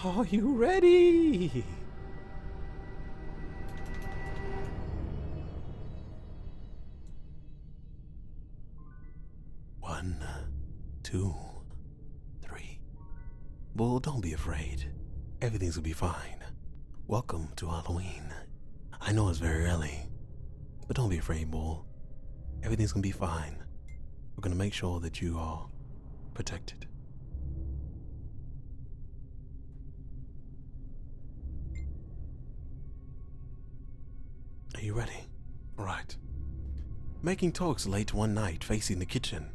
Are you ready? One, two, three. Bull, don't be afraid. Everything's gonna be fine. Welcome to Halloween. I know it's very early, but don't be afraid, Bull. Everything's gonna be fine. We're gonna make sure that you are protected. Are you ready? All right. Making talks late one night facing the kitchen.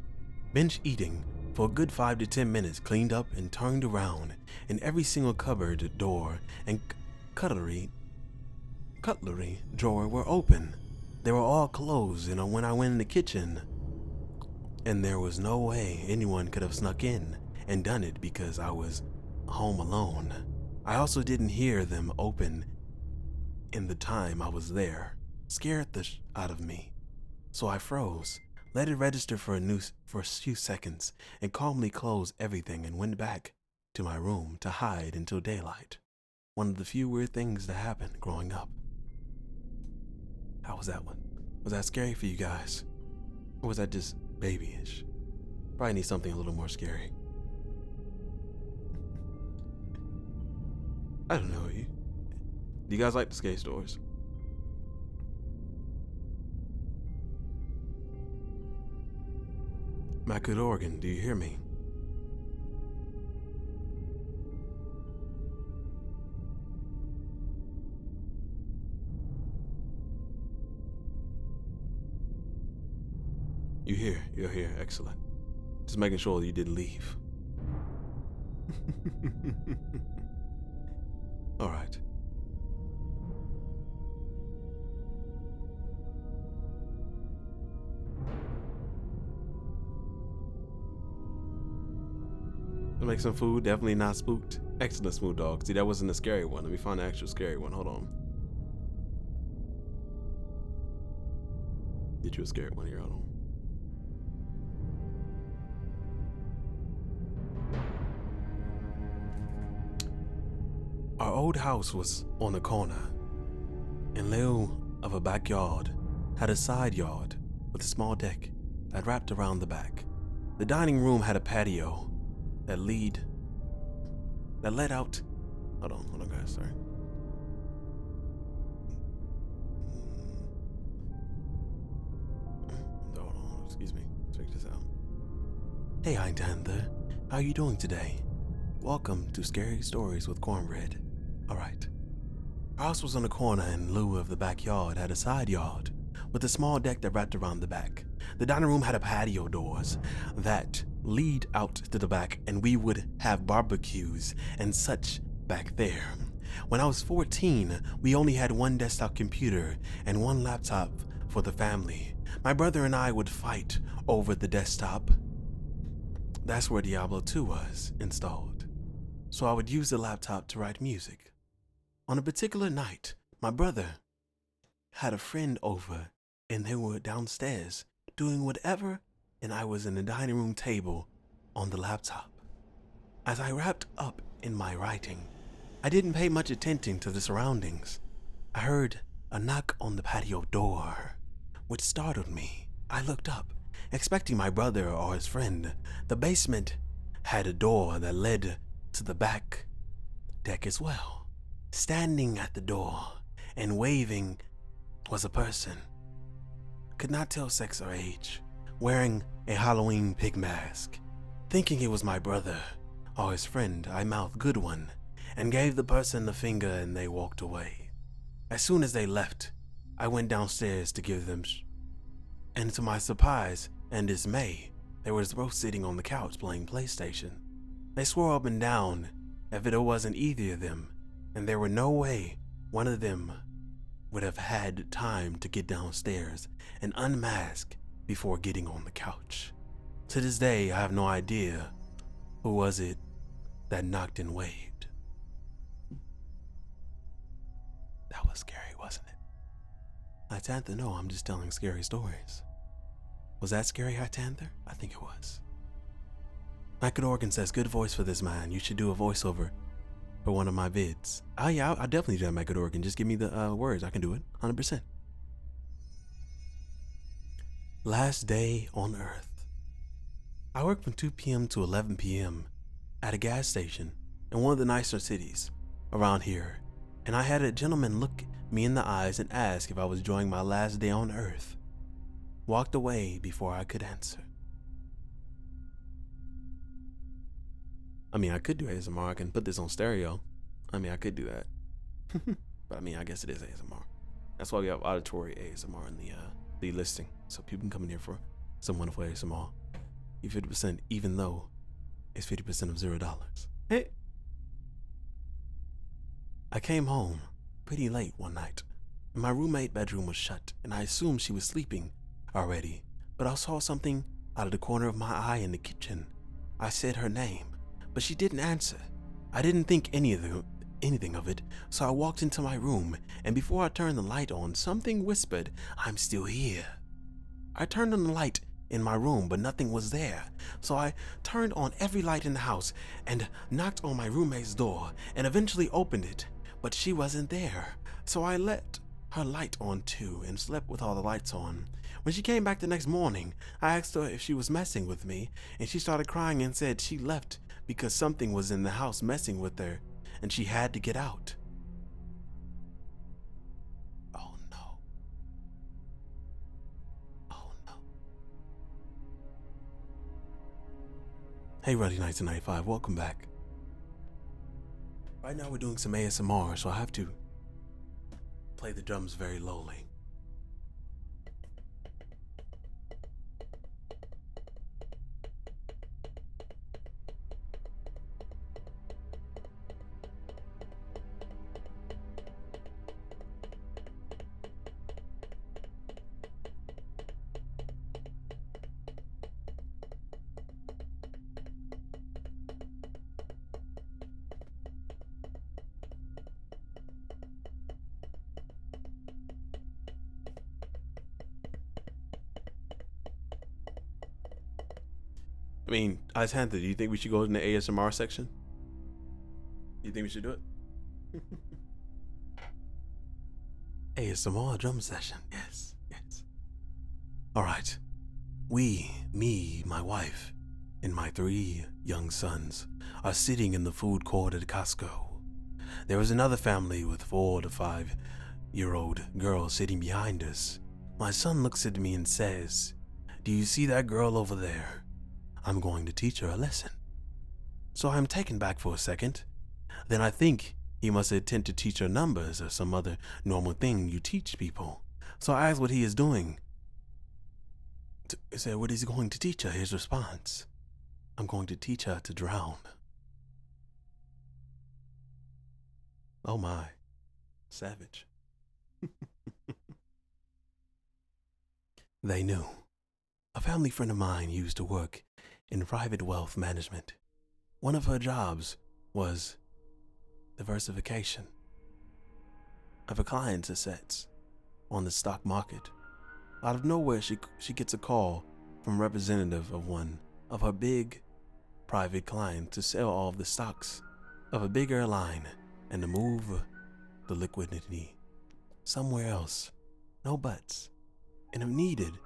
Binge eating for a good 5 to 10 minutes, cleaned up and turned around, and every single cupboard door and cutlery drawer were open. They were all closed, and when I went in the kitchen, and there was no way anyone could have snuck in and done it because I was home alone. I also didn't hear them open in the time I was there. Scared the out of me. So I froze, let it register for a few seconds, and calmly closed everything and went back to my room to hide until daylight. One of the few weird things that happened growing up. How was that one? Was that scary for you guys? Or was that just babyish? Probably need something a little more scary. I don't know. Do you guys like the scary stories? My good organ, do you hear me? You're here, excellent. Just making sure you didn't leave. All right. Make some food, definitely not spooked. Excellent, Smooth Dog. See, that wasn't a scary one. Let me find the actual scary one. Hold on. Get you a scary one here. Hold on. Our old house was on a corner. In lieu of a backyard, had a side yard with a small deck that wrapped around the back. The dining room had a patio that led out. Hold on guys, sorry. Hold on, excuse me, check this out. Hey Hindanther, how are you doing today? Welcome to Scary Stories with Cornbread. Alright. Our house was on the corner in lieu of the backyard had a side yard with a small deck that wrapped around the back. The dining room had a patio doors that lead out to the back, and we would have barbecues and such back there. When I was 14, we only had one desktop computer and one laptop for the family. My brother and I would fight over the desktop. That's where Diablo 2 was installed. So I would use the laptop to write music. On a particular night, my brother had a friend over, and they were downstairs doing whatever, and I was in the dining room table on the laptop. As I wrapped up in my writing, I didn't pay much attention to the surroundings. I heard a knock on the patio door, which startled me. I looked up, expecting my brother or his friend. The basement had a door that led to the back deck as well. Standing at the door and waving was a person. Could not tell sex or age, wearing a Halloween pig mask. Thinking it was my brother or his friend, I mouthed "good one" and gave the person the finger, and they walked away. As soon as they left, I went downstairs to give them and to my surprise and dismay, they were both sitting on the couch playing PlayStation. They swore up and down if it wasn't either of them, and there were no way one of them would have had time to get downstairs and unmask before getting on the couch. To this day, I have no idea who was it that knocked and waved. That was scary, wasn't it? Hightanther, no, I'm just telling scary stories. Was that scary, Hightanther? I think it was. My good organ says, good voice for this man. You should do a voiceover for one of my vids. Oh yeah, I'll definitely do that, make it Oregon. Just give me the words. I can do it, 100%. Last day on Earth. I work from 2 p.m. to 11 p.m. at a gas station in one of the nicer cities around here, and I had a gentleman look me in the eyes and ask if I was enjoying my last day on Earth. Walked away before I could answer. I mean, I could do ASMR. I can put this on stereo. I mean, I could do that. But I mean, I guess it is ASMR. That's why we have auditory ASMR in the listing. So people can come in here for some wonderful ASMR. 50%, even though it's 50% of $0. Hey. I came home pretty late one night, and my roommate bedroom was shut, and I assumed she was sleeping already, but I saw something out of the corner of my eye in the kitchen. I said her name, but she didn't answer. I didn't think anything of it, so I walked into my room, and before I turned the light on, something whispered, "I'm still here." I turned on the light in my room, but nothing was there, so I turned on every light in the house and knocked on my roommate's door and eventually opened it, but she wasn't there, so I let her light on too and slept with all the lights on. When she came back the next morning, I asked her if she was messing with me, and she started crying and said she left because something was in the house messing with her and she had to get out. Oh no. Oh no. Hey Ruddy 1995, welcome back. Right now we're doing some ASMR, so I have to play the drums very lowly. I mean, Isantha, do you think we should go in the ASMR section? Do you think we should do it? ASMR drum session, yes, yes. All right. Me, my wife, and my 3 young sons are sitting in the food court at Costco. There is another family with 4 to 5-year-old girls sitting behind us. My son looks at me and says, "Do you see that girl over there? I'm going to teach her a lesson." So I'm taken back for a second. Then I think he must intend to teach her numbers or some other normal thing you teach people. So I ask what he is doing. I said, what is he going to teach her? His response, "I'm going to teach her to drown." Oh my, savage. They knew. A family friend of mine used to work in private wealth management. One of her jobs was diversification of her clients' assets on the stock market. Out of nowhere, she gets a call from a representative of one of her big private clients to sell all of the stocks of a big airline and to move the liquidity somewhere else. No buts. And if needed,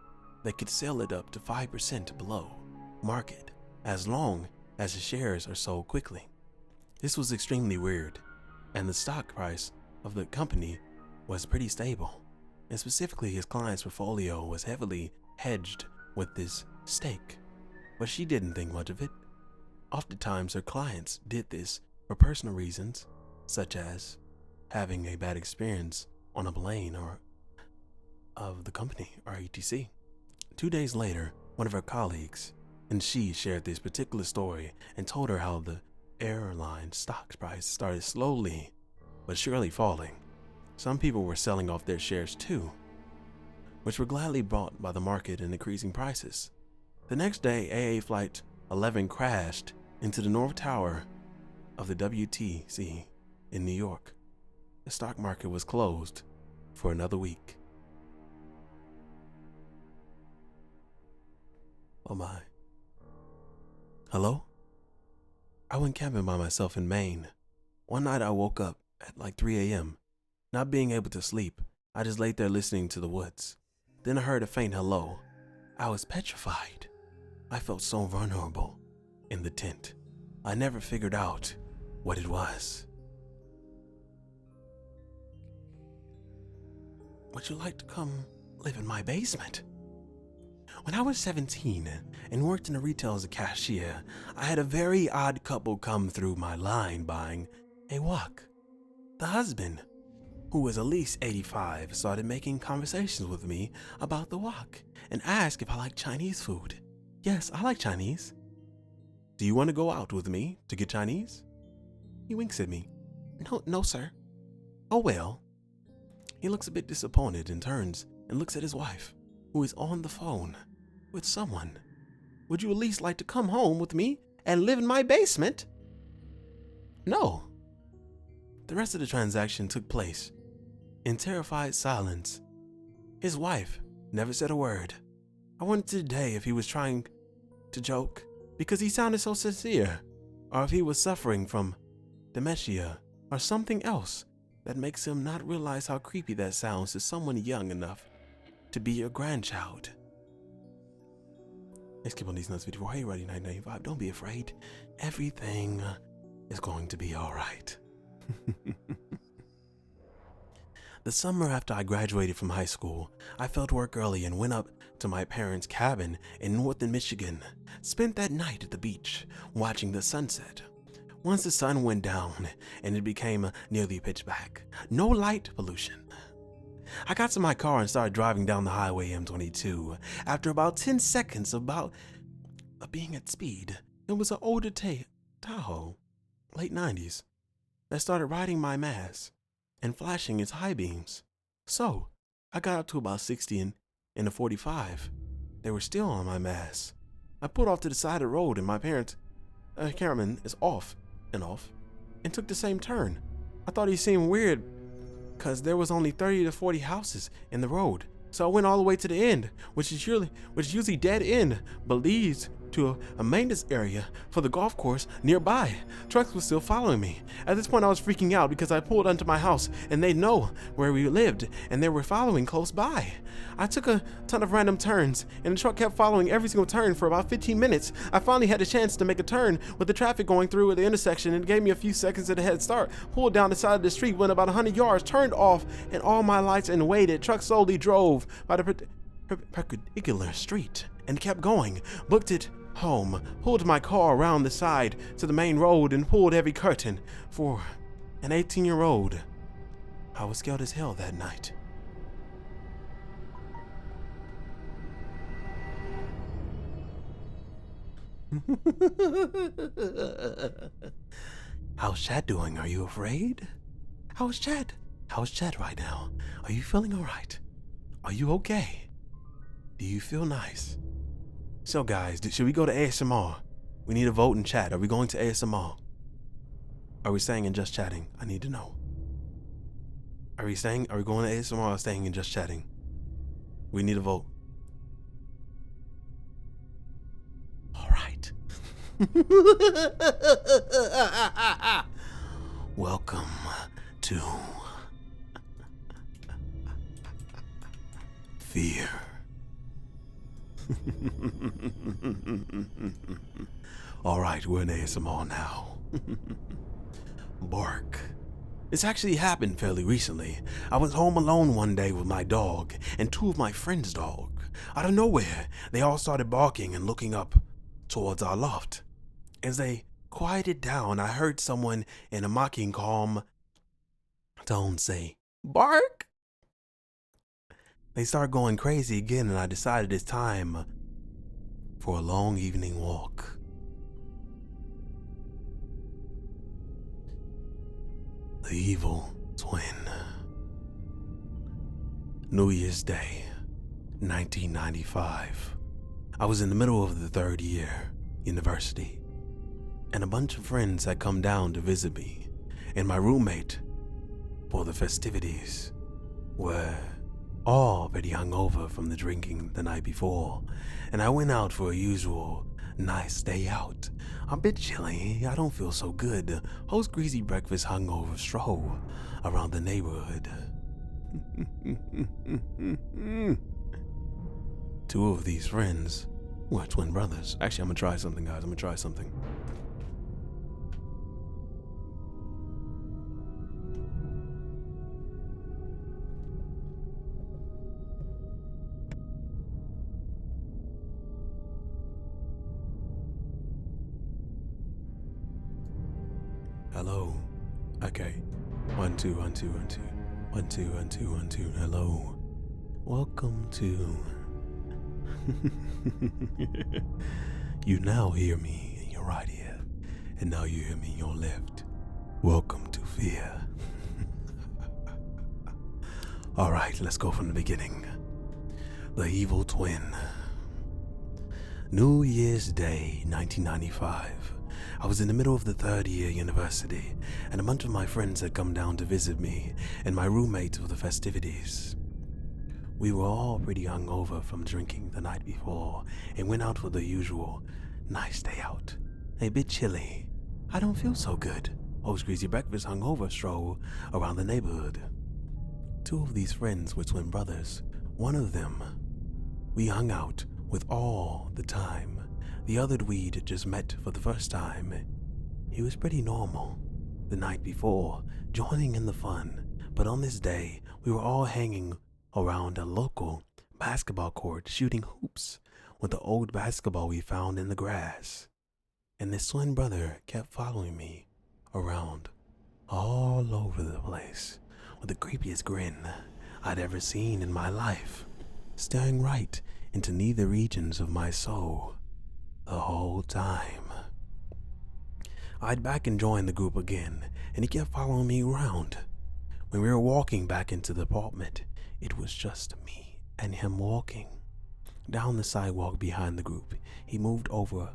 they could sell it up to 5% below market as long as the shares are sold quickly. This was extremely weird, and the stock price of the company was pretty stable, and specifically his client's portfolio was heavily hedged with this stake, but she didn't think much of it. Oftentimes her clients did this for personal reasons, such as having a bad experience on a plane or of the company or etc. 2 days later, one of her colleagues and she shared this particular story and told her how the airline stock price started slowly but surely falling. Some people were selling off their shares too, which were gladly bought by the market in increasing prices. The next day, AA Flight 11 crashed into the North Tower of the WTC in New York. The stock market was closed for another week. Oh my. Hello? I went camping by myself in Maine One night I woke up at like 3 a.m. Not being able to sleep, I just laid there listening to the woods. Then I heard a faint hello. I was petrified. I felt so vulnerable in the tent. I never figured out what it was. Would you like to come live in my basement? When I was 17 and worked in a retail as a cashier, I had a very odd couple come through my line buying a wok. The husband, who was at least 85, started making conversations with me about the wok and asked if I like Chinese food. Yes, I like Chinese. Do you want to go out with me to get Chinese? He winks at me. No, sir. Oh well. He looks a bit disappointed and turns and looks at his wife, who is on the phone with someone. Would you at least like to come home with me and live in my basement? No. The rest of the transaction took place in terrified silence. His wife never said a word. I wondered today if he was trying to joke because he sounded so sincere, or if he was suffering from dementia or something else that makes him not realize how creepy that sounds to someone young enough to be your grandchild. Let's keep on these notes before. Hey, Ready 995, don't be afraid. Everything is going to be all right. The summer after I graduated from high school, I felt work early and went up to my parents' cabin in northern Michigan. Spent that night at the beach, watching the sunset. Once the sun went down and it became nearly pitch black, no light pollution. I got to my car and started driving down the highway M22. After about 10 seconds of being at speed, it was an older Tahoe, late 90s, that started riding my mass and flashing its high beams. So I got up to about 60 and in the 45. They were still on my mass. I pulled off to the side of the road and my parents' cameraman is off and took the same turn. I thought he seemed weird because there was only 30 to 40 houses in the road. So I went all the way to the end, which is usually dead end, but leads to a maintenance area for the golf course nearby. Trucks were still following me. At this point I was freaking out because I pulled onto my house and they know where we lived and they were following close by. I took a ton of random turns and the truck kept following every single turn for about 15 minutes. I finally had a chance to make a turn with the traffic going through at the intersection and it gave me a few seconds of a head start. Pulled down the side of the street, went about 100 yards, turned off and all my lights and waited. Truck slowly drove by the perpendicular street and kept going. Booked it home, pulled my car around the side to the main road and pulled every curtain. For an 18-year-old, I was scared as hell that night. How's Chad doing? Are you afraid? How's Chad? How's Chad right now? Are you feeling all right? Are you okay? Do you feel nice? So guys, should we go to ASMR? We need a vote in chat. Are we going to ASMR? Are we staying and just chatting? I need to know. Are we going to ASMR or staying and just chatting? We need a vote. All right. Welcome to fear. All right, we're in ASMR now. Bark. This actually happened fairly recently. I was home alone one day with my dog and two of my friends' dog. Out of nowhere, they all started barking and looking up towards our loft. As they quieted down, I heard someone in a mocking, calm tone say, "Bark!" They started going crazy again and I decided it's time for a long evening walk. The Evil Twin. New Year's Day, 1995. I was in the middle of the third year, university, and a bunch of friends had come down to visit me, and my roommate for the festivities were all pretty hungover from the drinking the night before, and I went out for a usual Nice day out. A bit chilly, I don't feel so good. Host greasy breakfast hungover stroll around the neighborhood. Two of these friends were twin brothers. Actually, I'm gonna try something, guys. I'm gonna try something. Hello. Okay. 1 2 1 2 1 2 1 2 1 2 1 2. Hello. Welcome to. You now hear me in your right ear, and now you hear me in your left. Welcome to fear. All right, let's go from the beginning. The evil twin. New Year's Day, 1995. I was in the middle of the third year university, and a bunch of my friends had come down to visit me and my roommate for the festivities. We were all pretty hungover from drinking the night before and went out for the usual nice day out. A bit chilly. I don't feel so good. Host greasy breakfast hungover stroll around the neighborhood. Two of these friends were twin brothers. One of them we hung out with all the time. The other we'd just met for the first time. He was pretty normal the night before, joining in the fun, but on this day we were all hanging around a local basketball court shooting hoops with the old basketball we found in the grass. And this twin brother kept following me around all over the place with the creepiest grin I'd ever seen in my life, staring right into neither regions of my soul the whole time. I'd back and joined the group again, and he kept following me around. When we were walking back into the apartment, it was just me and him walking. Down the sidewalk behind the group, he moved over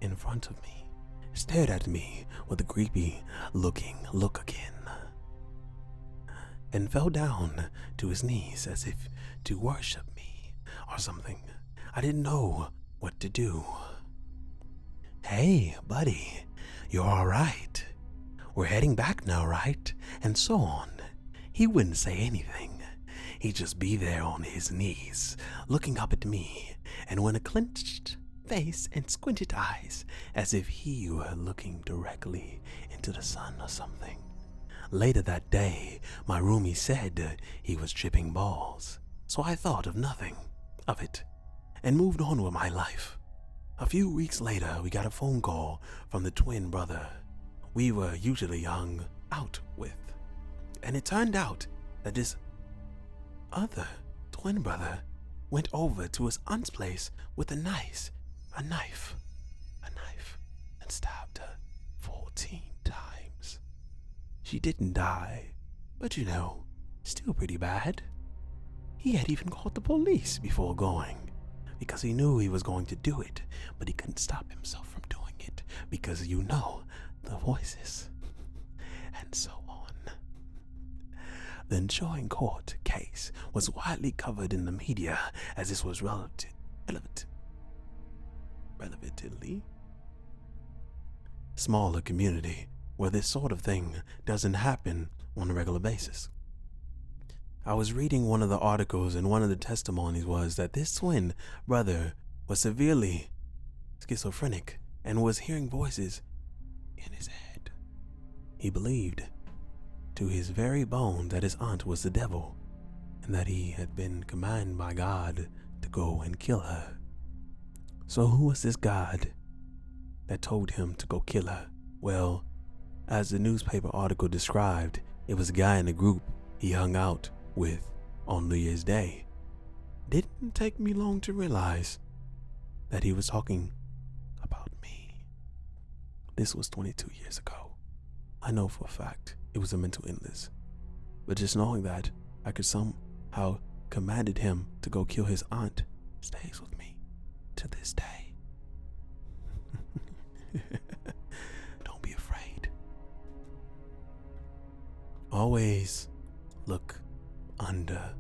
in front of me, stared at me with a creepy looking look again, and fell down to his knees as if to worship me or something. I didn't know what to do. Hey, buddy, you're all right. We're heading back now, right? And so on. He wouldn't say anything. He'd just be there on his knees, looking up at me, and with a clenched face and squinted eyes, as if he were looking directly into the sun or something. Later that day, my roomie said he was tripping balls, so I thought of nothing of it and moved on with my life. A few weeks later, we got a phone call from the twin brother we were usually hung out with, and it turned out that this other twin brother went over to his aunt's place with a knife, and stabbed her 14 times. She didn't die, but still pretty bad. He had even called the police before going, because he knew he was going to do it, but he couldn't stop himself from doing it because the voices, and so on. The ensuing court case was widely covered in the media as this was relatively smaller community where this sort of thing doesn't happen on a regular basis. I was reading one of the articles, and one of the testimonies was that this twin brother was severely schizophrenic and was hearing voices in his head. He believed to his very bone that his aunt was the devil, and that he had been commanded by God to go and kill her. So who was this God that told him to go kill her? Well, as the newspaper article described, it was a guy in the group he hung out with on New Year's Day. Didn't take me long to realize that he was talking about me. This was 22 years ago. I know for a fact it was a mental illness, but just knowing that I could somehow commanded him to go kill his aunt stays with me to this day. Don't be afraid. Always look under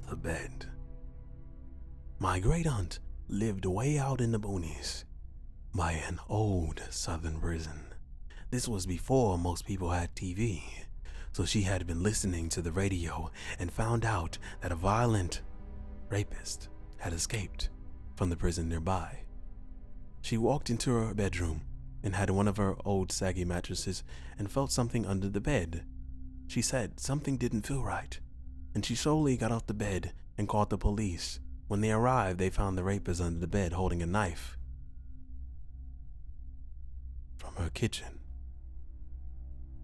the bed. My great aunt lived way out in the boonies. by an old southern prison. This was before most people had TV, so she had been listening to the radio and found out that a violent rapist had escaped from the prison nearby. She walked into her bedroom and had one of her old saggy mattresses and felt something under the bed. She said something didn't feel right, and she slowly got off the bed and called the police. When they arrived, they found the rapist under the bed holding a knife from her kitchen.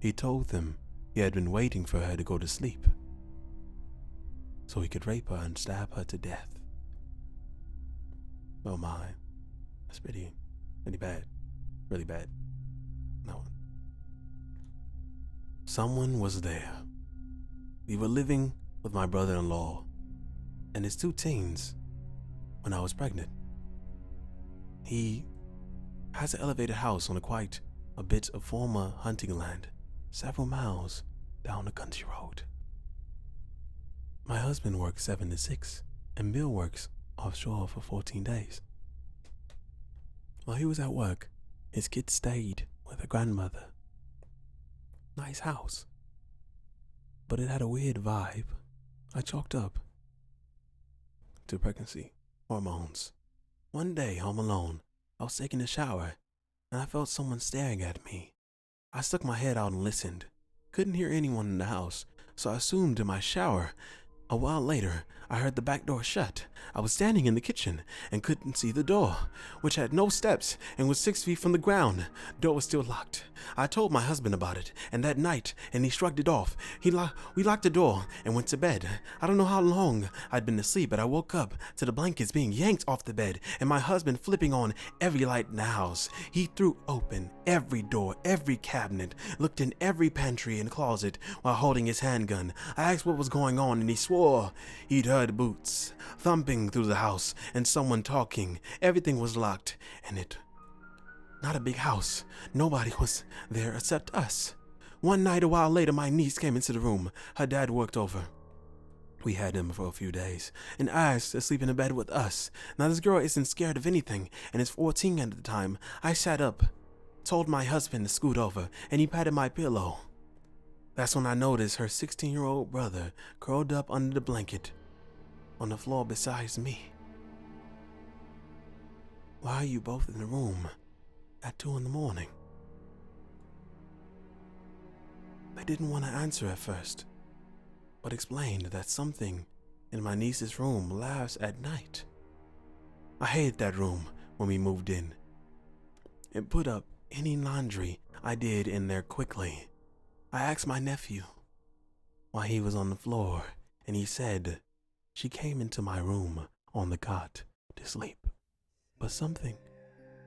He told them he had been waiting for her to go to sleep so he could rape her and stab her to death. Oh my, that's pretty bad. Really bad. No. Someone was there. We were living with my brother-in-law and his 2 teens when I was pregnant. He has an elevated house on quite a bit of former hunting land, several miles down a country road. My husband works 7 to 6, and Bill works offshore for 14 days. While he was at work, his kids stayed with her grandmother. Nice house, but it had a weird vibe. I chalked up to pregnancy hormones. One day, home alone, I was taking a shower, and I felt someone staring at me. I stuck my head out and listened. Couldn't hear anyone in the house, so I assumed in my shower. A while later, I heard the back door shut. I was standing in the kitchen and couldn't see the door, which had no steps and was 6 feet from the ground. Door was still locked. I told my husband about it, and that night, and he shrugged it off. We locked the door and went to bed. I don't know how long I'd been asleep, but I woke up to the blankets being yanked off the bed and my husband flipping on every light in the house. He threw open every door, every cabinet, looked in every pantry and closet while holding his handgun. I asked what was going on, and he swore he'd heard boots thumping through the house and someone talking. Everything was locked, and not a big house. Nobody was there except us. One night, a while later, my niece came into the room. Her dad worked over. We had him for a few days and asked to sleep in a bed with us. Now this girl isn't scared of anything and is 14 at the time. I sat up, told my husband to scoot over, and he patted my pillow. That's when I noticed her 16-year-old brother curled up under the blanket on the floor beside me. Why are you both in the room at 2 in the morning? They didn't want to answer at first, but explained that something in my niece's room laughs at night. I hated that room when we moved in and put up any laundry I did in there quickly. I asked my nephew why he was on the floor, and he said she came into my room on the cot to sleep, but something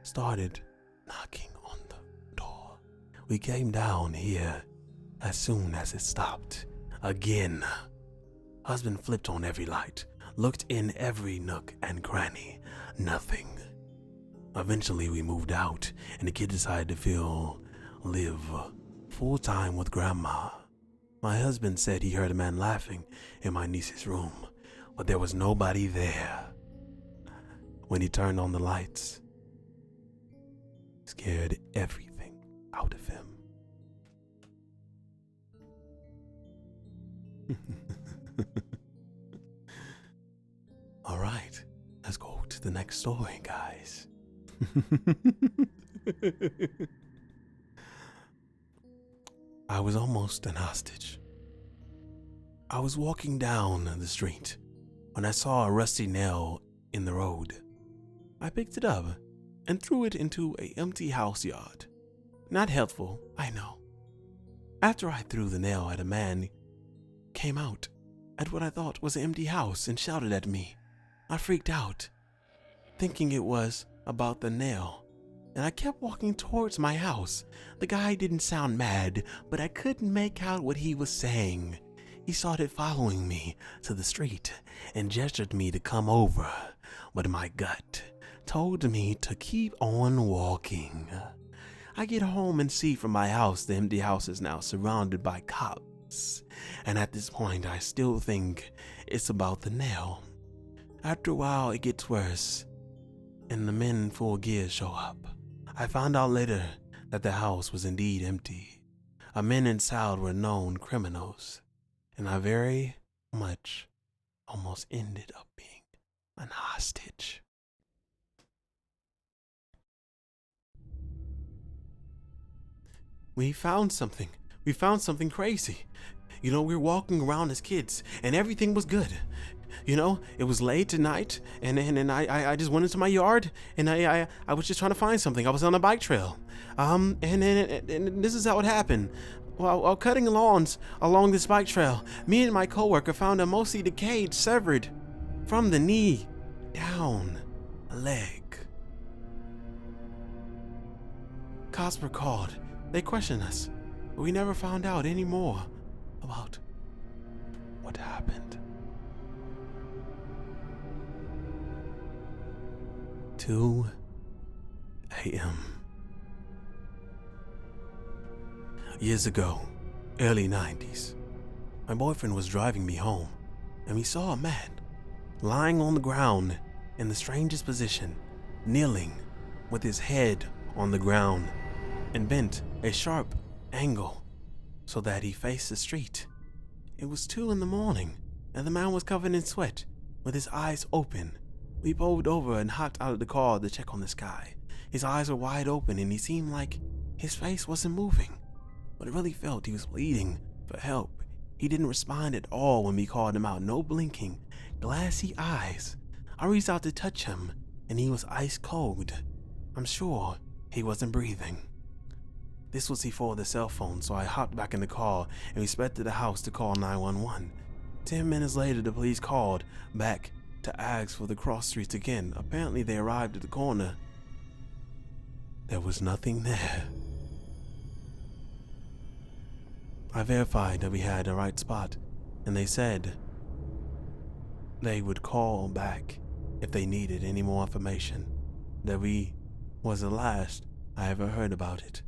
started knocking on the door. We came down here as soon as it stopped. Again, husband flipped on every light, looked in every nook and cranny. Nothing. Eventually we moved out, and the kid decided to live full-time with grandma. My husband said he heard a man laughing in my niece's room, but there was nobody there. When he turned on the lights, scared everything out of him. All right, let's go to the next story, guys. I was almost an hostage. I was walking down the street when I saw a rusty nail in the road. I picked it up and threw it into an empty house yard. Not helpful, I know. After I threw the nail at a man, came out at what I thought was an empty house and shouted at me. I freaked out, thinking it was about the nail, and I kept walking towards my house. The guy didn't sound mad, but I couldn't make out what he was saying. He started following me to the street and gestured me to come over, but my gut told me to keep on walking. I get home and see from my house the empty house is now surrounded by cops, and at this point I still think it's about the nail. After a while it gets worse, and the men in full gear show up. I found out later that the house was indeed empty. Our men inside were known criminals, and I very much almost ended up being an hostage. We found something. We found something crazy. We were walking around as kids, and everything was good. It was late at night, and I just went into my yard, and I was just trying to find something. I was on a bike trail, and this is how it happened. While cutting lawns along this bike trail, me and my coworker found a mostly decayed, severed from the knee down leg. Cops were called. They questioned us, but we never found out any more about what happened. 2 a.m. Years ago, early 90s, my boyfriend was driving me home, and we saw a man lying on the ground in the strangest position, kneeling with his head on the ground and bent a sharp angle so that he faced the street. It was 2 in the morning, and the man was covered in sweat with his eyes open. We pulled over and hopped out of the car to check on this guy. His eyes were wide open, and he seemed like his face wasn't moving, but it really felt he was bleeding for help. He didn't respond at all when we called him out. No blinking, glassy eyes. I reached out to touch him, and he was ice cold. I'm sure he wasn't breathing. This was before the cell phone, so I hopped back in the car and we sped to the house to call 911. 10 minutes later, the police called back to ask for the cross streets again. Apparently, they arrived at the corner. There was nothing there. I verified that we had the right spot, and they said they would call back if they needed any more information. That we was the last I ever heard about it.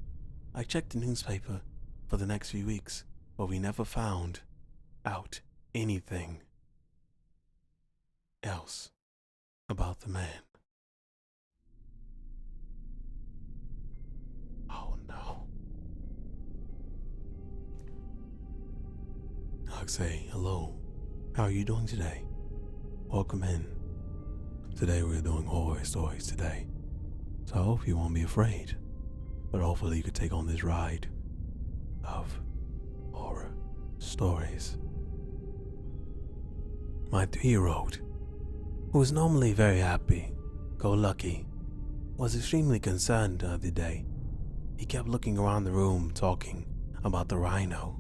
I checked the newspaper for the next few weeks, but we never found out anything else about the man. Oh no. I'll say hello. How are you doing today? Welcome in. Today we're doing horror stories today, so I hope you won't be afraid, but hopefully you could take on this ride of horror stories. My 3-year-old, who is normally very happy-go-lucky, was extremely concerned the other day. He kept looking around the room talking about the rhino.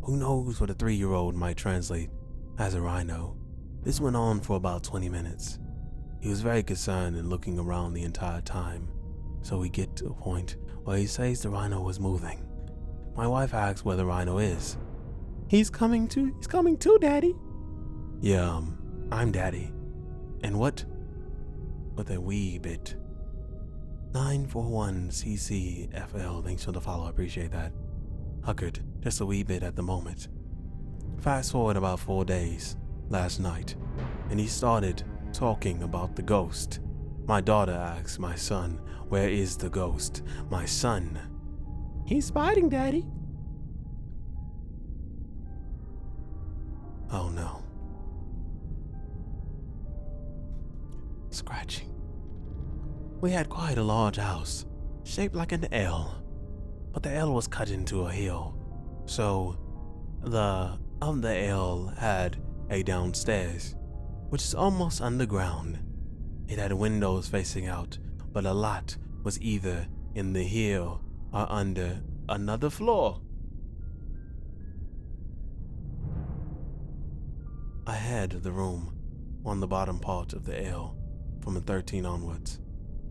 Who knows what a 3-year-old might translate as a rhino? This went on for about 20 minutes. He was very concerned and looking around the entire time, so we get to a point where he says the rhino was moving. My wife asks where the rhino is. He's coming too, Daddy. Yeah, I'm Daddy. And what? With a wee bit. 941 CCFL, thanks for the follow, I appreciate that. Huckered, just a wee bit at the moment. Fast forward about 4 days, last night, and he started talking about the ghost. My daughter asks my son, where is the ghost? My son. He's fighting, Daddy. Oh no. Scratching. We had quite a large house, shaped like an L, but the L was cut into a hill, so the L had a downstairs, which is almost underground. It had windows facing out, but a lot was either in the hill or under another floor. I had the room on the bottom part of the L from the 13 onwards.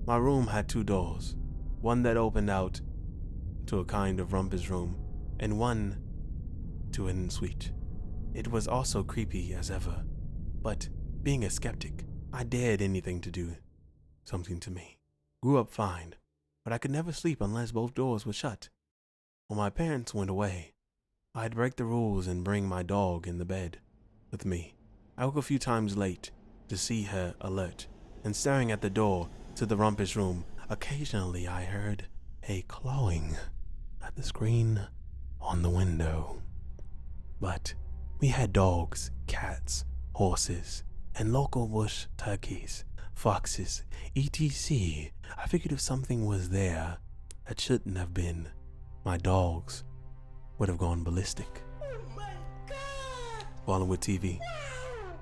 My room had 2 doors, one that opened out to a kind of rumpus room and one to an ensuite. It was also creepy as ever, but being a skeptic, I dared anything to do something to me. Grew up fine, but I could never sleep unless both doors were shut. When my parents went away, I'd break the rules and bring my dog in the bed with me. I woke a few times late to see her alert and staring at the door to the rumpus room Occasionally I heard a clawing at the screen on the window. But we had dogs, cats, horses, and local bush turkeys, foxes, etc. I figured if something was there that shouldn't have been, my dogs would have gone ballistic. Oh my God! Balling with TV.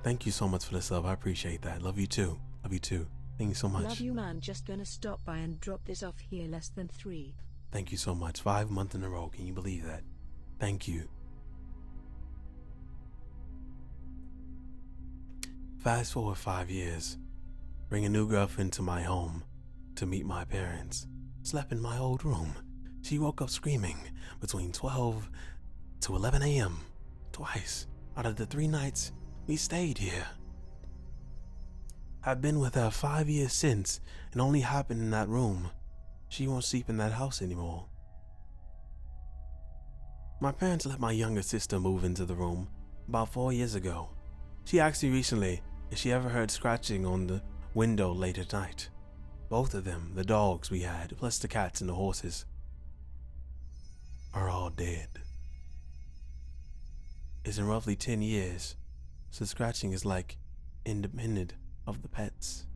Thank you so much for the sub. I appreciate that. Love you too. Love you too. Thank you so much. Love you, man. Just gonna stop by and drop this off here. Less than 3. Thank you so much. 5 months in a row. Can you believe that? Thank you. Fast forward 5 years. Bring a new girlfriend to my home to meet my parents. Slept in my old room. She woke up screaming between 12 to 11 a.m. twice out of the 3 nights we stayed here. I've been with her 5 years since, and only happened in that room. She won't sleep in that house anymore. My parents let my younger sister move into the room about 4 years ago. She asked me recently if she ever heard scratching on the window late at night. Both of them, the dogs we had, plus the cats and the horses, are all dead. It's in roughly 10 years, so scratching is like independent of the pets,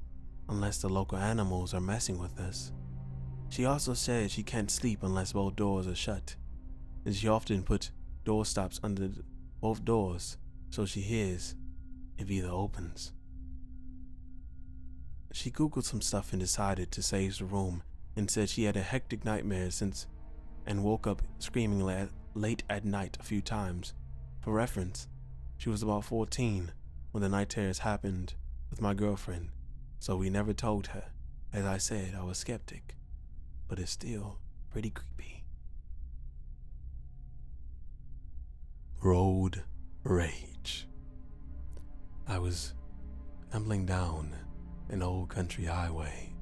unless the local animals are messing with us. She also said she can't sleep unless both doors are shut, and she often put door stops under both doors so she hears if either opens. She googled some stuff and decided to save the room and said she had a hectic nightmare since and woke up screaming late at night a few times. For reference, she was about 14 when the night terrors happened with my girlfriend, so we never told her. As I said, I was skeptic, but it's still pretty creepy. Road rage. I was ambling down an old country highway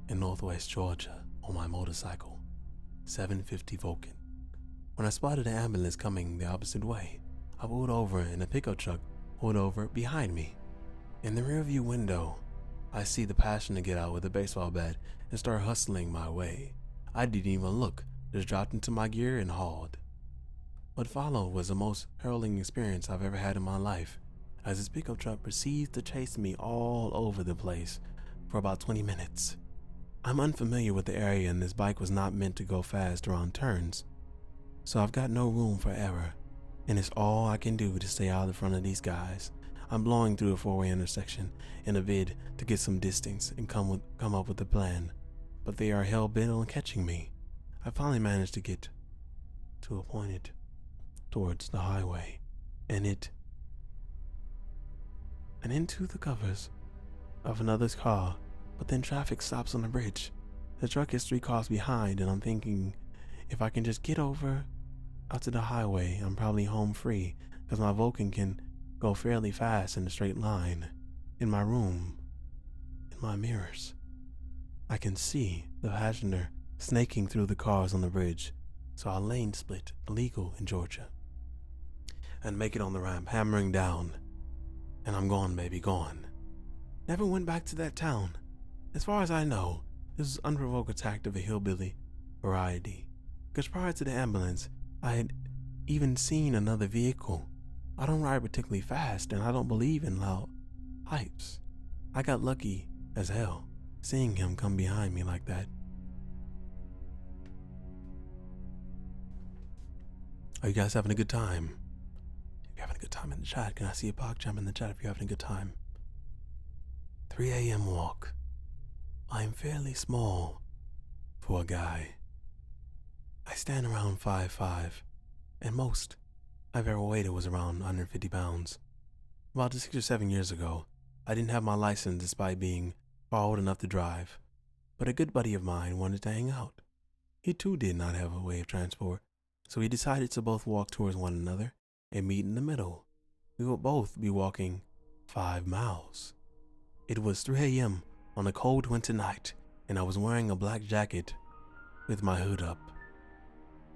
in northwest Georgia on my motorcycle, 750 Vulcan, when I spotted an ambulance coming the opposite way. I pulled over and a pickup truck pulled over behind me. In the rearview window, I see the passenger get out with a baseball bat and start hustling my way. I didn't even look, just dropped into my gear and hauled. What followed was the most hurling experience I've ever had in my life, as this pickup truck proceeds to chase me all over the place for about 20 minutes. I'm unfamiliar with the area and this bike was not meant to go fast around turns, so I've got no room for error, and it's all I can do to stay out of front of these guys. I'm blowing through a 4-way intersection in a bid to get some distance and come up with a plan, but they are hell-bent on catching me. I finally managed to get to a point towards the highway, and into the covers of another's car, but then traffic stops on the bridge. The truck is 3 cars behind, and I'm thinking if I can just get over out to the highway, I'm probably home free, because my Vulcan can go fairly fast in a straight line. In my room, in my mirrors, I can see the passenger snaking through the cars on the bridge, so I'll lane split, illegal in Georgia, and make it on the ramp, hammering down. And I'm gone, baby, gone. Never went back to that town. As far as I know, this was unprovoked attack of a hillbilly variety. Because prior to the ambulance, I had even seen another vehicle. I don't ride particularly fast, and I don't believe in loud pipes. I got lucky as hell, seeing him come behind me like that. Are you guys having a good time? If you're having a good time in the chat, can I see a pog jam in the chat if you're having a good time? 3 a.m. walk. I am fairly small for a guy. I stand around 5'5", and most I've ever weighted was around 150 pounds. About 6 or 7 years ago, I didn't have my license despite being far old enough to drive, but a good buddy of mine wanted to hang out. He too did not have a way of transport, so we decided to both walk towards one another and meet in the middle. We would both be walking 5 miles. It was 3 a.m. on a cold winter night, and I was wearing a black jacket with my hood up.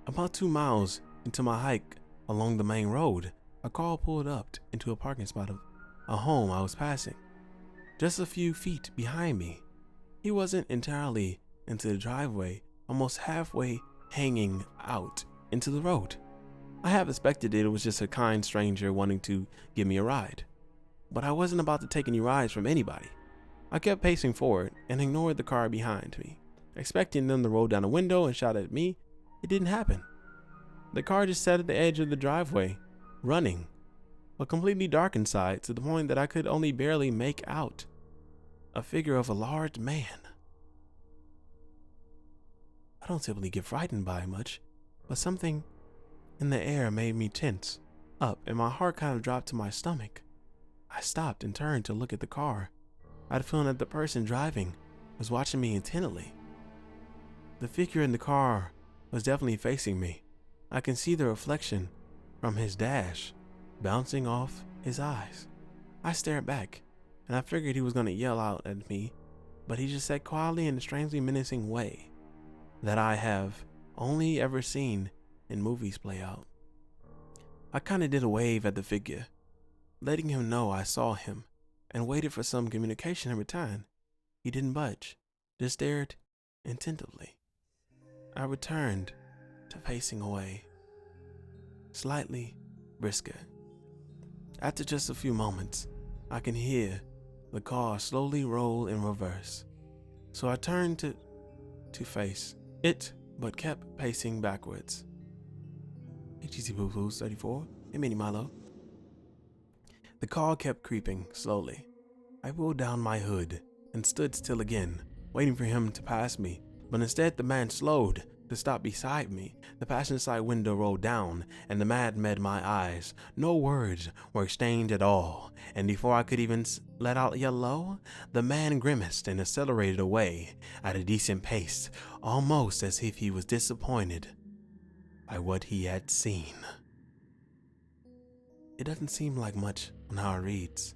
About 2 miles into my hike along the main road, a car pulled up into a parking spot of a home I was passing. Just a few feet behind me, He wasn't entirely into the driveway, almost halfway hanging out into the road. I have expected it was just a kind stranger wanting to give me a ride, but I wasn't about to take any rides from anybody. I kept pacing forward and ignored the car behind me, expecting them to roll down a window and shout at me. It didn't happen. The car just sat at the edge of the driveway, running, but completely dark inside to the point that I could only barely make out a figure of a large man. I don't typically get frightened by much, but something in the air made me tense up and my heart kind of dropped to my stomach. I stopped and turned to look at the car. I had a feeling that the person driving was watching me intently. The figure in the car was definitely facing me. I can see the reflection from his dash bouncing off his eyes. I stared back, and I figured he was going to yell out at me, but he just sat quietly in a strangely menacing way that I have only ever seen in movies play out. I kind of did a wave at the figure, letting him know I saw him, and waited for some communication in return. He didn't budge, just stared intently. I returned to pacing away, slightly brisker. After just a few moments, I can hear the car slowly roll in reverse. So I turned to face it, but kept pacing backwards. HTC Boo Boo's 34, hey Mini Milo. The car kept creeping slowly. I rolled down my hood and stood still again, waiting for him to pass me, but instead the man slowed to stop beside me. The passenger side window rolled down and the man met my eyes. No words were exchanged at all, and before I could even let out "hello," the man grimaced and accelerated away at a decent pace, almost as if he was disappointed by what he had seen. It doesn't seem like much on how it reads,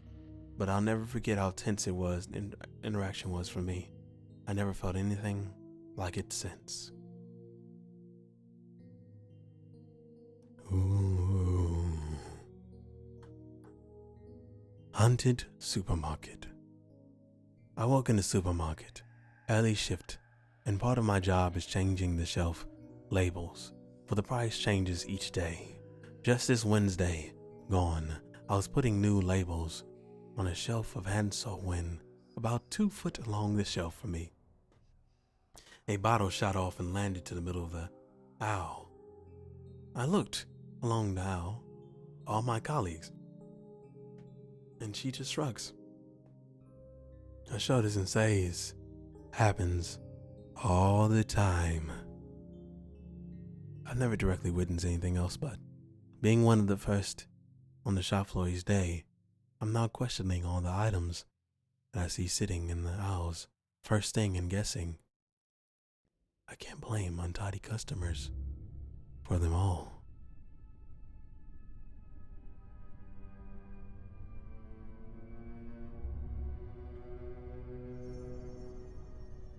but I'll never forget how tense it was and interaction was for me. I never felt anything like it since. Ooh. Haunted supermarket. I work in a supermarket, early shift, and part of my job is changing the shelf labels, for the price changes each day. Just this Wednesday gone, I was putting new labels on a shelf of hand soap when, about 2 foot along the shelf from me, a bottle shot off and landed to the middle of the aisle. I looked along the aisle, all my colleagues, and she just shrugs. Her shoulders and says, happens all the time. I've never directly witnessed anything else, but being one of the first on the shop floor each day, I'm now questioning all the items that I see sitting in the aisles first thing and guessing I can't blame untidy customers for them all.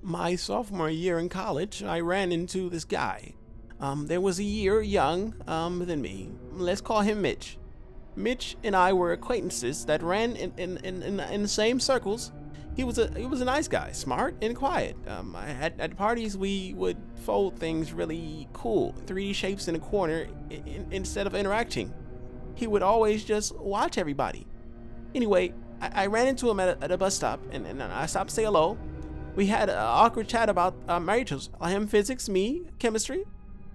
My sophomore year in college, I ran into this guy. There was a year young than me. Let's call him Mitch. Mitch and I were acquaintances that ran in the same circles. He was a nice guy, smart and quiet. At parties we would fold things really cool, 3D shapes in a corner instead of interacting. He would always just watch everybody. Anyway, I ran into him at a bus stop and I stopped to say hello. We had an awkward chat about majors, him physics, me chemistry,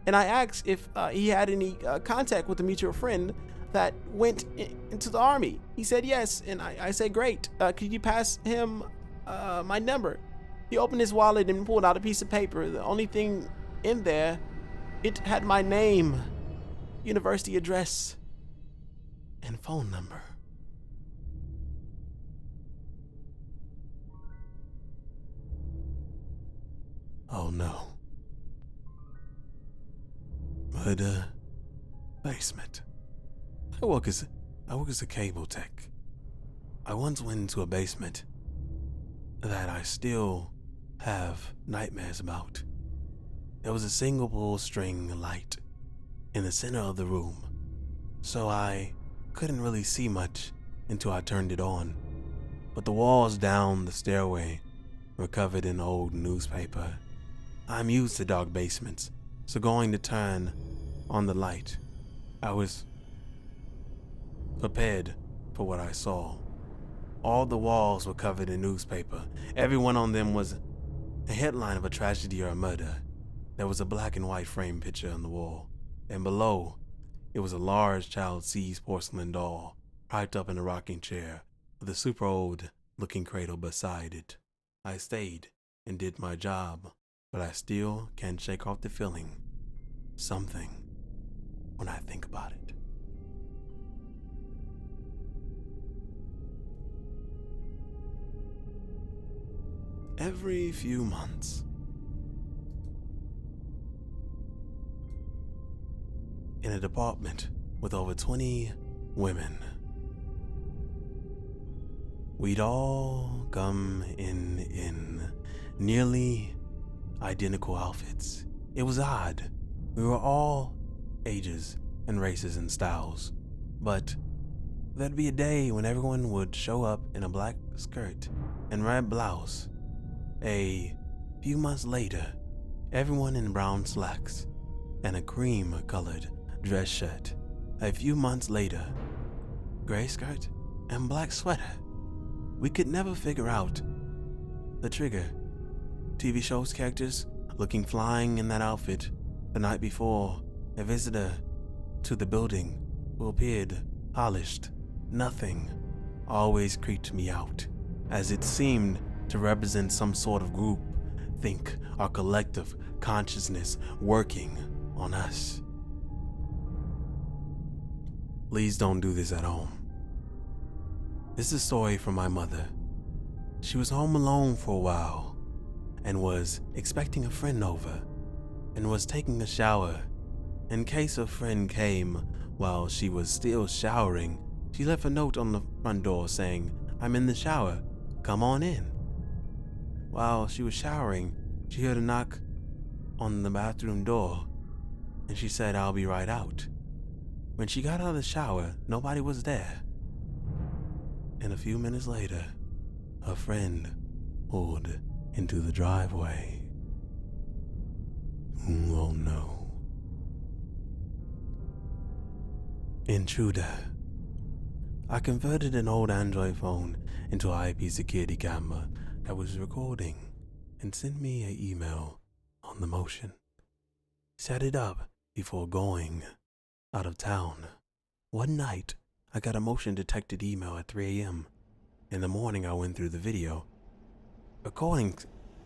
and I asked if he had any contact with a mutual friend that went into the army. He said yes, and I said great. Could you pass him my number? He opened his wallet and pulled out a piece of paper. The only thing in there, it had my name, university address, and phone number. Oh no. Murder basement. I work as a cable tech. I once went into a basement that I still have nightmares about. There was a single pull string light in the center of the room, so I couldn't really see much until I turned it on. But the walls down the stairway were covered in old newspaper. I'm used to dark basements, so going to turn on the light, I was prepared for what I saw. All the walls were covered in newspaper. Every one on them was a headline of a tragedy or a murder. There was a black and white framed picture on the wall, and below, it was a large child seized porcelain doll, propped up in a rocking chair, with a super old looking cradle beside it. I stayed and did my job, but I still can't shake off the feeling. Something when I think about it. Every few months, in a department with over 20 women, we'd all come in nearly identical outfits. It was odd. We were all ages and races and styles, but there'd be a day when everyone would show up in a black skirt and red blouse. A few months later, everyone in brown slacks and a cream-colored dress shirt. A few months later, gray skirt and black sweater. We could never figure out the trigger. TV show's characters looking flying in that outfit the night before a visitor to the building who appeared polished. Nothing always creeped me out, as it seemed to represent some sort of group think or collective consciousness working on us. Please don't do this at home. This is a story from my mother. She was home alone for a while and was expecting a friend over and was taking a shower. In case a friend came while she was still showering, she left a note on the front door saying, "I'm in the shower, come on in." While she was showering, she heard a knock on the bathroom door, and she said, "I'll be right out." When she got out of the shower, nobody was there. And a few minutes later, her friend pulled into the driveway. Oh no. Intruder. I converted an old Android phone into an IP security camera that was recording and sent me an email on the motion. Set it up before going out of town. One night, I got a motion detected email at 3 a.m. In the morning, I went through the video. Recording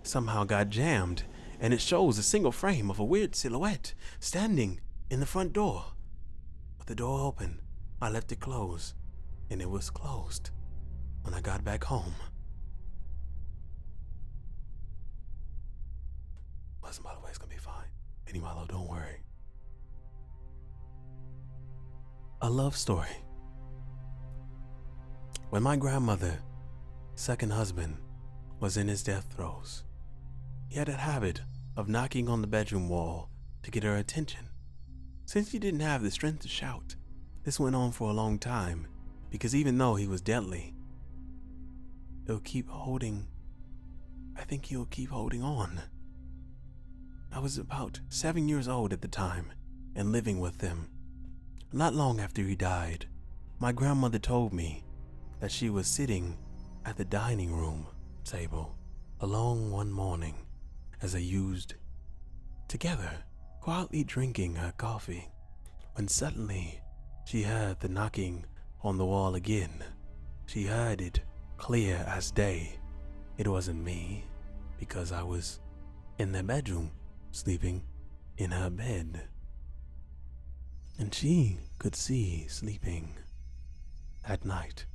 somehow got jammed, and it shows a single frame of a weird silhouette standing in the front door. With the door open, I left it closed, and it was closed when I got back home. Listen, by the way, it's gonna be fine. Any Milo, don't worry. A love story. When my grandmother's second husband was in his death throes, he had a habit of knocking on the bedroom wall to get her attention. Since he didn't have the strength to shout, this went on for a long time, because even though he was deadly, I think he'll keep holding on. I was about 7 years old at the time and living with them. Not long after he died, my grandmother told me that she was sitting at the dining room table alone one morning as they used together, quietly drinking her coffee, when suddenly she heard the knocking on the wall again. She heard it clear as day. It wasn't me, because I was in the bedroom sleeping in her bed, and she could see sleeping. At night,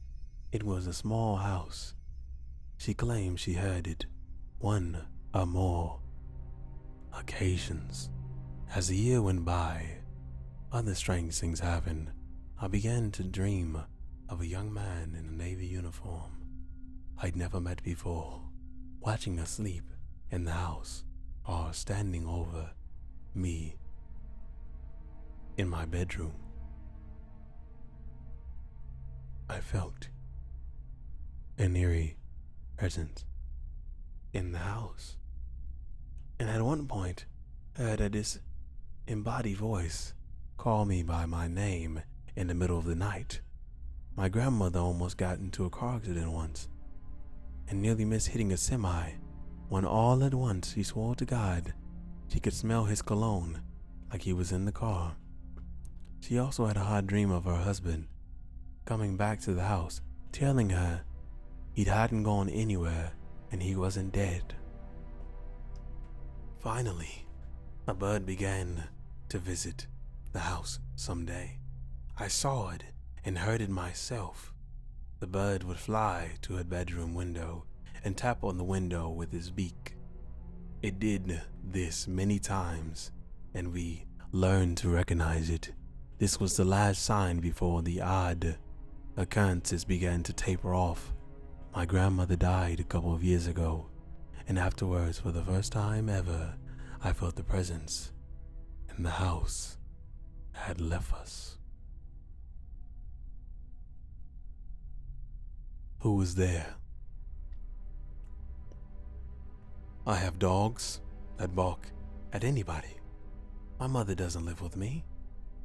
it was a small house. She claimed she heard it one or more occasions. As the year went by, other strange things happened. I began to dream of a young man in a Navy uniform I'd never met before, watching us sleep in the house or standing over me in my bedroom. I felt an eerie presence in the house. And at one point, I heard a disembodied voice call me by my name in the middle of the night. My grandmother almost got into a car accident once and nearly missed hitting a semi when all at once she swore to God she could smell his cologne like he was in the car. She also had a hard dream of her husband coming back to the house, telling her he hadn't gone anywhere and he wasn't dead. Finally, a bird began to visit the house someday. I saw it and heard it myself. The bird would fly to her bedroom window and tap on the window with his beak. It did this many times, and we learned to recognize it. This was the last sign before the odd occurrences began to taper off. My grandmother died a couple of years ago, and afterwards, for the first time ever, I felt the presence, and the house had left us. Who was there? I have dogs that bark at anybody. My mother doesn't live with me,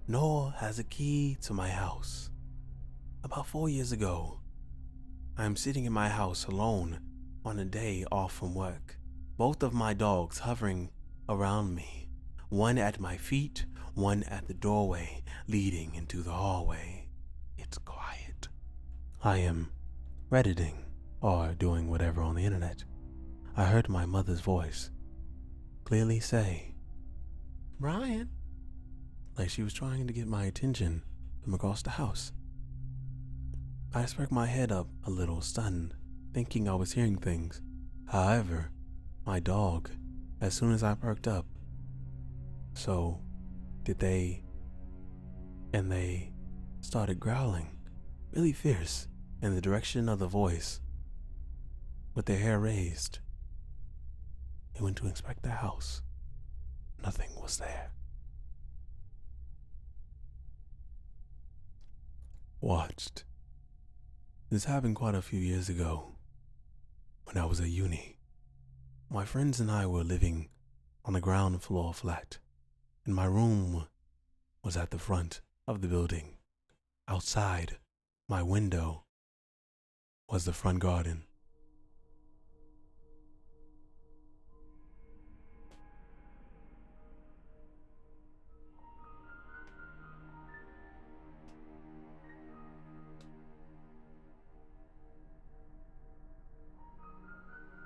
nor has a key to my house. About 4 years ago, I am sitting in my house alone on a day off from work. Both of my dogs hovering around me, one at my feet, one at the doorway leading into the hallway. It's quiet. I am Redditing or doing whatever on the internet. I heard my mother's voice clearly say, "Brian," like she was trying to get my attention from across the house. I sparked my head up a little, stunned, thinking I was hearing things. However, my dog, as soon as I perked up, so did they, and they started growling really fierce in the direction of the voice. With their hair raised, they went to inspect the house. Nothing was there. Watched. This happened quite a few years ago when I was at uni. My friends and I were living on the ground floor flat, and my room was at the front of the building. Outside my window was the front garden.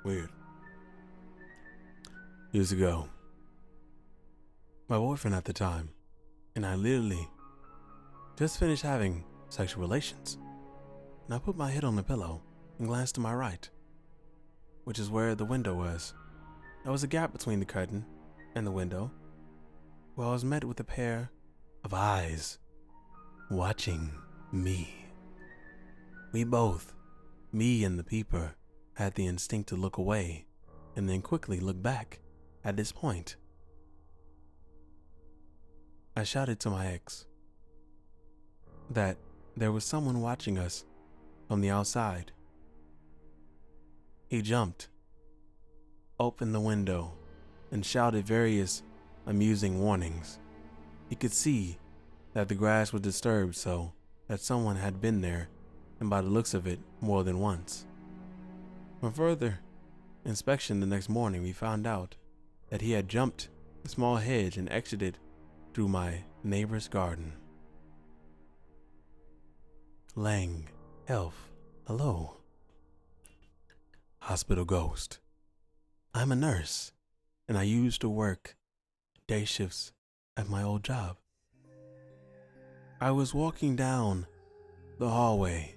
Weird. Years ago, my boyfriend at the time and I literally just finished having sexual relations, and I put my head on the pillow and glanced to my right, which is where the window was. There was a gap between the curtain and the window, where I was met with a pair of eyes watching me. We both, me and the peeper, had the instinct to look away and then quickly look back. At this point, I shouted to my ex that there was someone watching us from the outside. He jumped, opened the window, and shouted various amusing warnings. He could see that the grass was disturbed, so that someone had been there, and by the looks of it, more than once. From further inspection the next morning, we found out that he had jumped the small hedge and exited through my neighbor's garden. Lang, elf, hello. Hospital ghost. I'm a nurse, and I used to work day shifts at my old job. I was walking down the hallway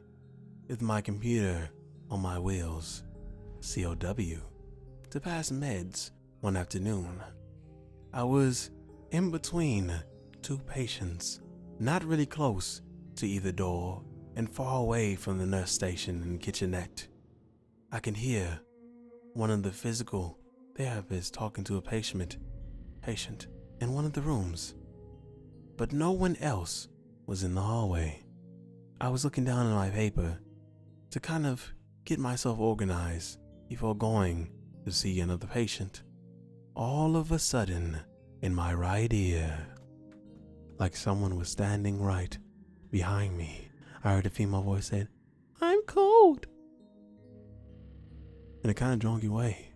with my computer on my wheels, COW, to pass meds one afternoon. I was in between two patients, not really close to either door and far away from the nurse station and kitchenette. I can hear one of the physical therapists talking to a patient in one of the rooms, but no one else was in the hallway. I was looking down at my paper to kind of get myself organized before going to see another patient. All of a sudden, in my right ear, like someone was standing right behind me, I heard a female voice say, "I'm cold," in a kind of drunky way,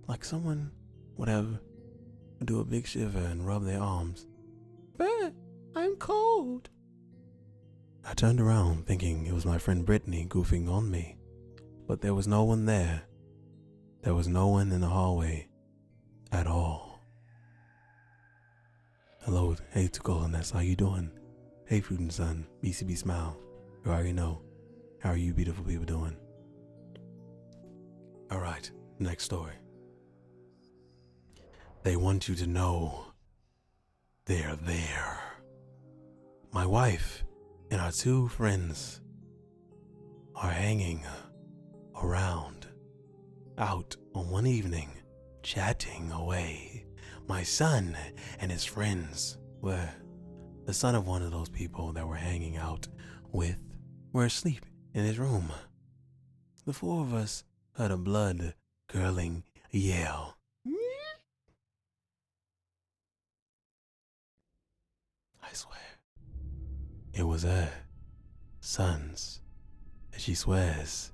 like someone would do a big shiver and rub their arms. "But I'm cold." I turned around thinking it was my friend Brittany goofing on me, but there was no one there. There was no one in the hallway at all. "Hello, hey Tukolaness, how you doing? Hey Fruit and Sun, BCB Smile, you already know. How are you beautiful people doing?" Alright, next story. They want you to know they're there. My wife and our two friends are hanging around out on one evening, chatting away. My son and his friends were the son of one of those people that we're hanging out with were asleep in his room. The four of us heard a blood-curdling yell. I swear, it was her son's. And she swears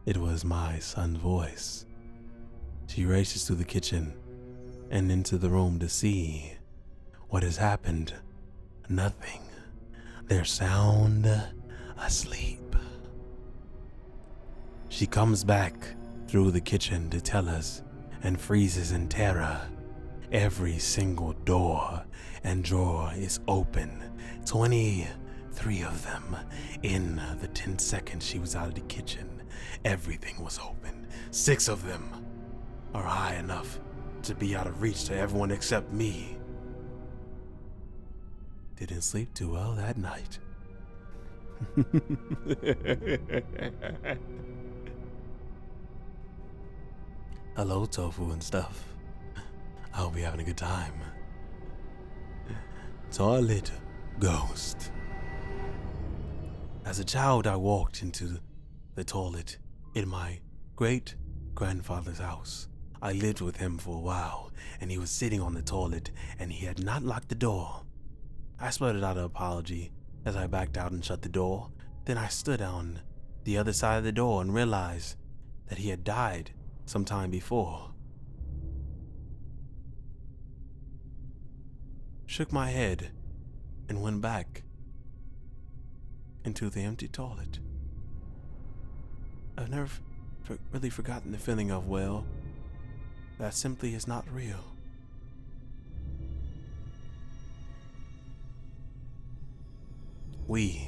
it was my son's voice. She races to the kitchen and into the room to see what has happened. Nothing. They're sound asleep. She comes back through the kitchen to tell us and freezes in terror. Every single door and drawer is open. 23 of them in the 10 seconds she was out of the kitchen. Everything was open. 6 of them are high enough to be out of reach to everyone except me. Didn't sleep too well that night. Hello, Tofu and stuff. I hope you're having a good time. Toilet ghost. As a child, I walked into the toilet in my great-grandfather's house. I lived with him for a while, and he was sitting on the toilet, and he had not locked the door. I spluttered out an apology as I backed out and shut the door. Then I stood on the other side of the door and realized that he had died some time before. Shook my head and went back into the empty toilet. I've never really forgotten the feeling of, well, that simply is not real. We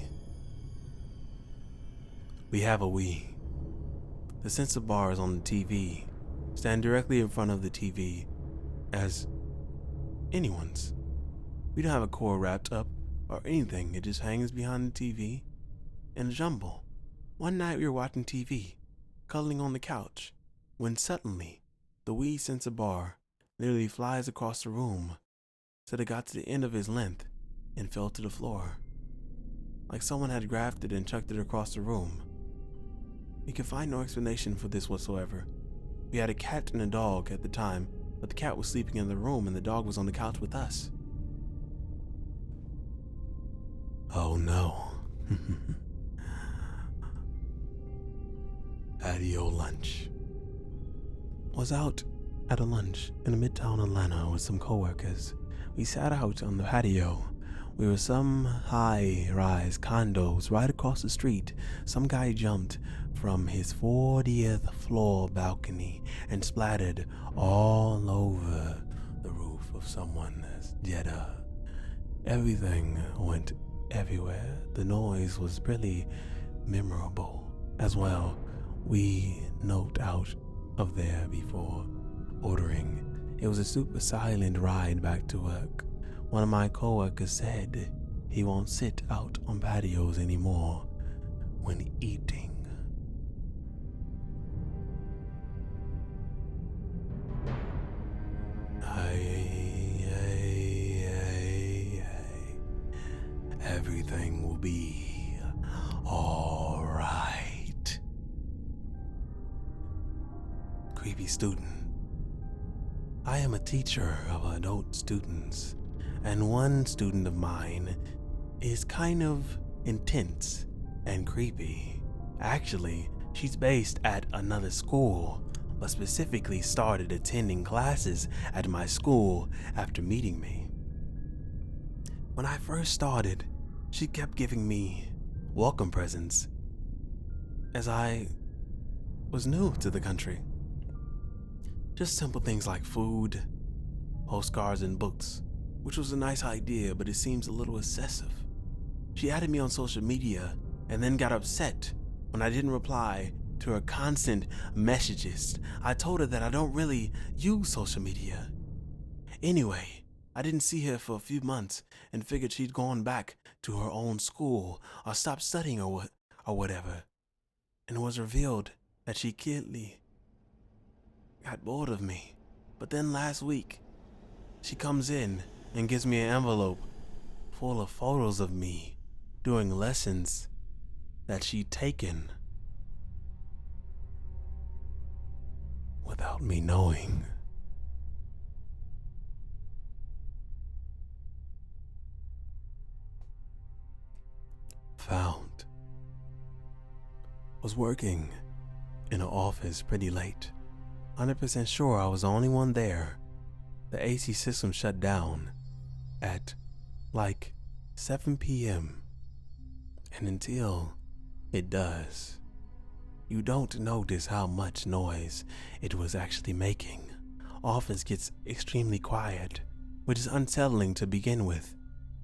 have a we. The sensor bars on the TV stand directly in front of the TV as anyone's. We don't have a cord wrapped up or anything. It just hangs behind the TV in a jumble. One night we were watching TV, cuddling on the couch, when suddenly the Wii sensor bar literally flies across the room till it got to the end of his length and fell to the floor. Like someone had grabbed it and chucked it across the room. We could find no explanation for this whatsoever. We had a cat and a dog at the time, but the cat was sleeping in the room and the dog was on the couch with us. Oh no. Patio lunch. Was out at a lunch in Midtown Atlanta with some coworkers. We sat out on the patio. We were some high-rise condos right across the street. Some guy jumped from his 40th floor balcony and splattered all over the roof of someone's Jetta. Everything went everywhere. The noise was really memorable as well. We noped out of there before ordering. It was a super silent ride back to work. One of my coworkers said he won't sit out on patios anymore when eating. Everything will be all right. creepy student. I am a teacher of adult students, and one student of mine is kind of intense and creepy. Actually, she's based at another school, but specifically started attending classes at my school after meeting me. When I first started, she kept giving me welcome presents, as I was new to the country. Just simple things like food, postcards, and books, which was a nice idea, but it seems a little excessive. She added me on social media and then got upset when I didn't reply to her constant messages. I told her that I don't really use social media. Anyway, I didn't see her for a few months and figured she'd gone back to her own school or stopped studying or whatever. And it was revealed that she clearly got bored of me. But then last week, she comes in and gives me an envelope full of photos of me doing lessons that she'd taken without me knowing. Found. Was working in an office pretty late. 100% sure I was the only one there. The AC system shut down at like 7 p.m. And until it does, you don't notice how much noise it was actually making. Office gets extremely quiet, which is unsettling to begin with,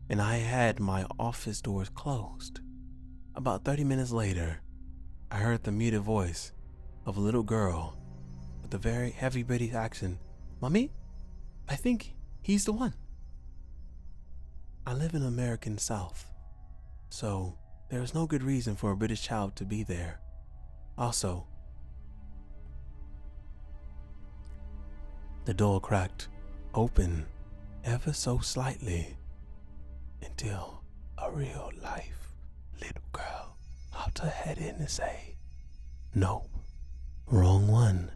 and I had my office doors closed. About 30 minutes later, I heard the muted voice of a little girl with a very heavy British accent. "Mommy, I think he's the one." I live in the American South, so there is no good reason for a British child to be there. Also, the door cracked open ever so slightly until a real life little girl popped her head in and say, "Nope, wrong one.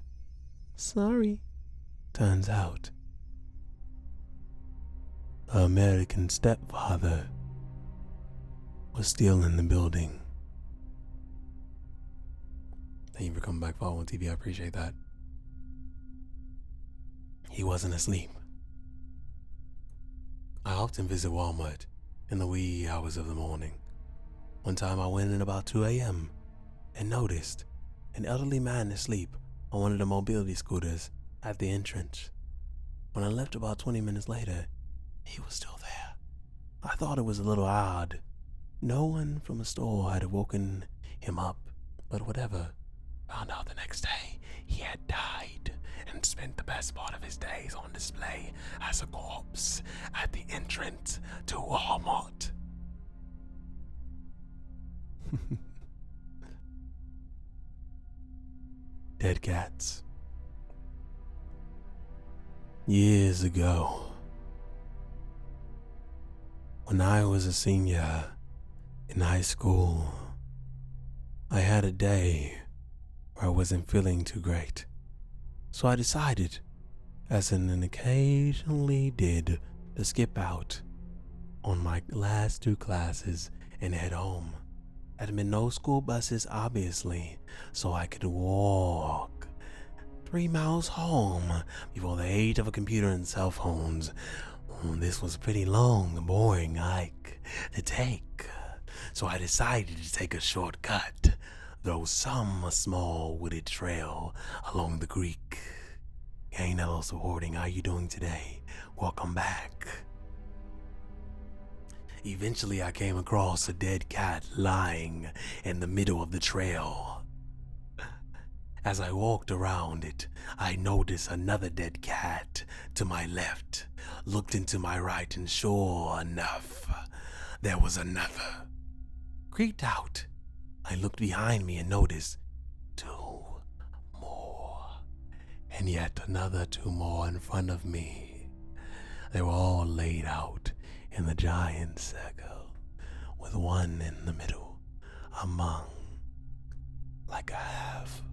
Sorry." Turns out, the American stepfather was still in the building. Thank you for coming back, following TV. I appreciate that. He wasn't asleep. I often visit Walmart in the wee hours of the morning. One time I went in about 2 a.m. and noticed an elderly man asleep on one of the mobility scooters at the entrance. When I left about 20 minutes later, he was still there. I thought it was a little odd. No one from the store had woken him up, but whatever. Found out the next day he had died and spent the best part of his days on display as a corpse at the entrance to Walmart. Dead cats. Years ago, when I was a senior in high school, I had a day where I wasn't feeling too great. So I decided, as an occasionally did, to skip out on my last 2 classes and head home. Had been no school buses, obviously, so I could walk 3 miles home before the age of a computer and cell phones. This was a pretty long and boring hike to take, so I decided to take a shortcut, though some small wooded trail along the creek. Hey, hello supporting, how you doing today? Welcome back. Eventually I came across a dead cat lying in the middle of the trail. As I walked around it, I noticed another dead cat to my left, looked into my right, and sure enough, there was another. Creeped out, I looked behind me and noticed 2 more, and yet another 2 more in front of me. They were all laid out in the giant circle, with one in the middle, among like a half-bent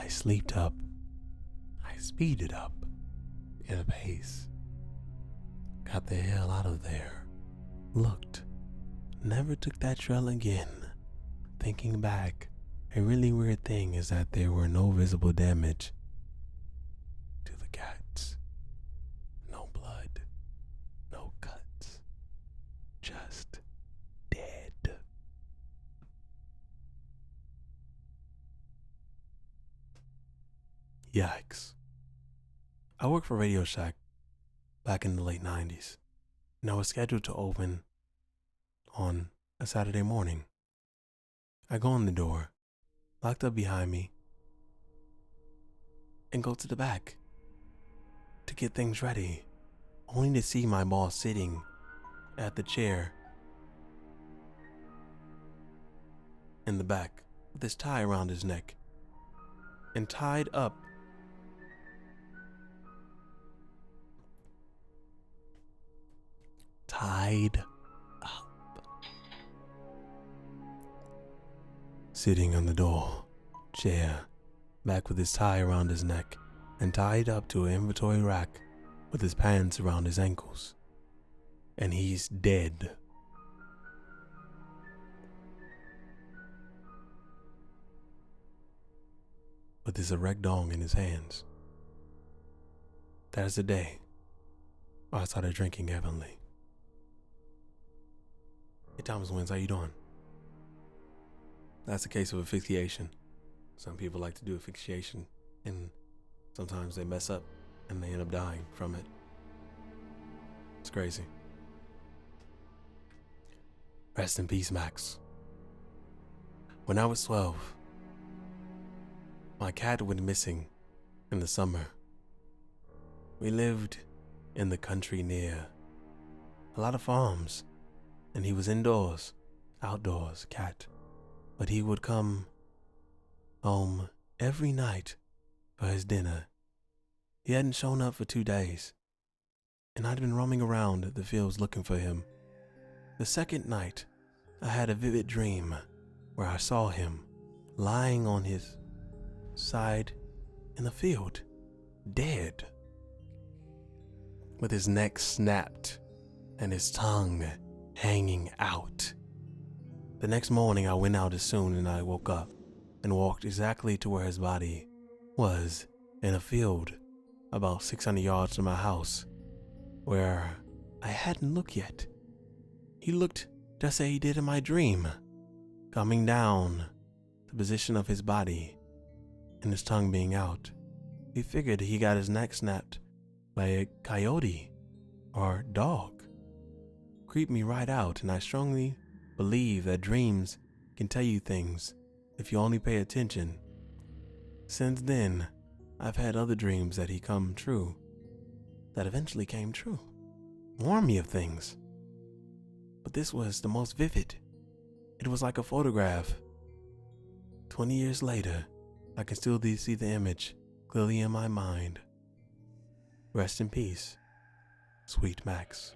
I sleeped up. I speeded up in a pace. Got the hell out of there. Looked. Never took that trail again. Thinking back, a really weird thing is that there were no visible damage to the cats. No blood. No cuts. Just dead. Yikes. I worked for Radio Shack back in the late 90s, and I was scheduled to open on a Saturday morning. I go in the door, locked up behind me, and go to the back to get things ready, only to see my boss sitting at the chair in the back with his tie around his neck and tied up. Tied up. Sitting on the door, chair, back with his tie around his neck and tied up to an inventory rack with his pants around his ankles. And he's dead. With his erect dong in his hands. That is the day I started drinking heavily. Hey Thomas Wins, how you doing? That's a case of asphyxiation. Some people like to do asphyxiation and sometimes they mess up and they end up dying from it. It's crazy. Rest in peace, Max. When I was 12, my cat went missing in the summer. We lived in the country near a lot of farms, and he was indoors, outdoors, cat. But he would come home every night for his dinner. He hadn't shown up for 2 days, and I'd been roaming around the fields looking for him. The second night, I had a vivid dream where I saw him lying on his side in the field, dead, with his neck snapped and his tongue hanging out. The next morning I went out as soon as I woke up and walked exactly to where his body was, in a field about 600 yards from my house, where I hadn't looked yet. He looked just as he did in my dream, coming down the position of his body and his tongue being out. We figured he got his neck snapped by a coyote or dog. Creeped me right out, and I strongly believe that dreams can tell you things if you only pay attention. Since then, I've had other dreams that he come true, that eventually came true, warned me of things. But this was the most vivid. It was like a photograph. 20 years later, I can still see the image clearly in my mind. Rest in peace, sweet Max.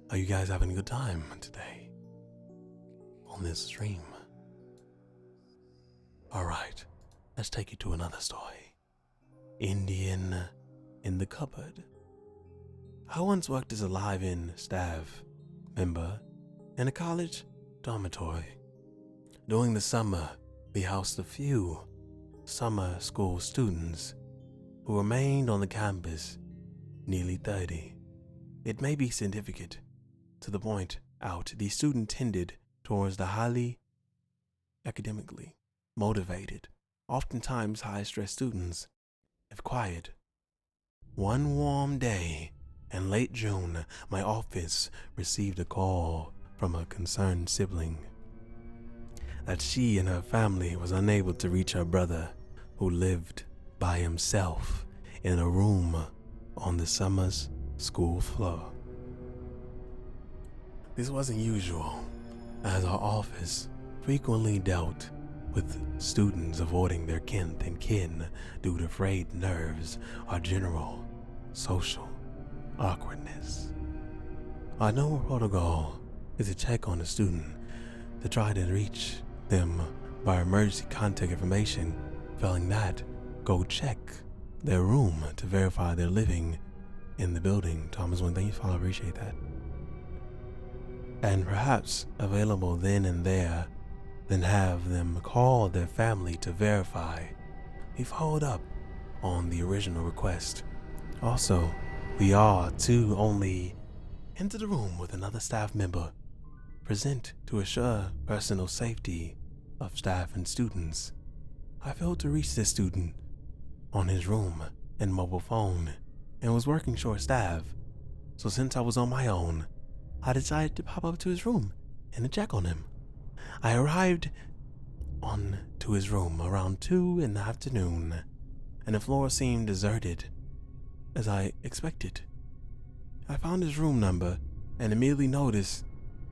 Are you guys having a good time today on this stream? Alright, let's take you to another story. Indian in the cupboard. I once worked as a live-in staff member in a college dormitory. During the summer, we housed a few summer school students who remained on the campus, nearly 30. It may be significant to the point out these students tended towards the highly academically motivated, oftentimes high-stress students, if quiet. One warm day in late June, my office received a call from a concerned sibling that she and her family was unable to reach her brother, who lived by himself in a room on the summer's school floor. This wasn't usual, as our office frequently dealt with students avoiding their kin and kin due to frayed nerves or general social awkwardness. Our normal protocol is to check on the student to try to reach them by emergency contact information. Failing that, go check their room to verify they're living in the building. Thomas Wayne, thank you, Father, appreciate that. And perhaps available then and there, then have them call their family to verify. We followed up on the original request. Also, we are to only enter the room with another staff member present to assure personal safety of staff and students. I failed to reach this student on his room and mobile phone and was working short staff, so since I was on my own, I decided to pop up to his room and to check on him. I arrived on to his room around 2 in the afternoon, and the floor seemed deserted as I expected. I found his room number and immediately noticed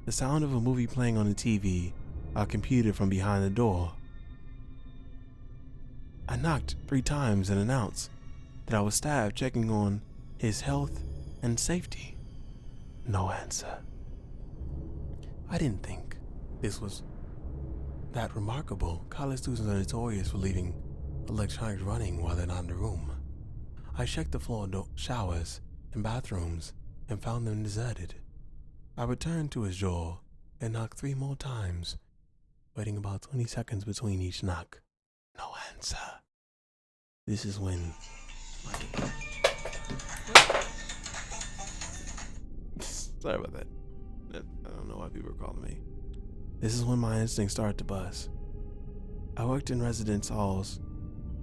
the sound of a movie playing on the TV, a computer from behind the door. I knocked 3 times and announced that I was staff checking on his health and safety. No answer. I didn't think this was that remarkable. College students are notorious for leaving electronics running while they're not in the room. I checked the floor showers and bathrooms and found them deserted. I returned to his door and knocked 3 more times, waiting about 20 seconds between each knock. No answer. This is when sorry about that. I don't know why people are calling me. This is when my instincts start to buzz. I worked in residence halls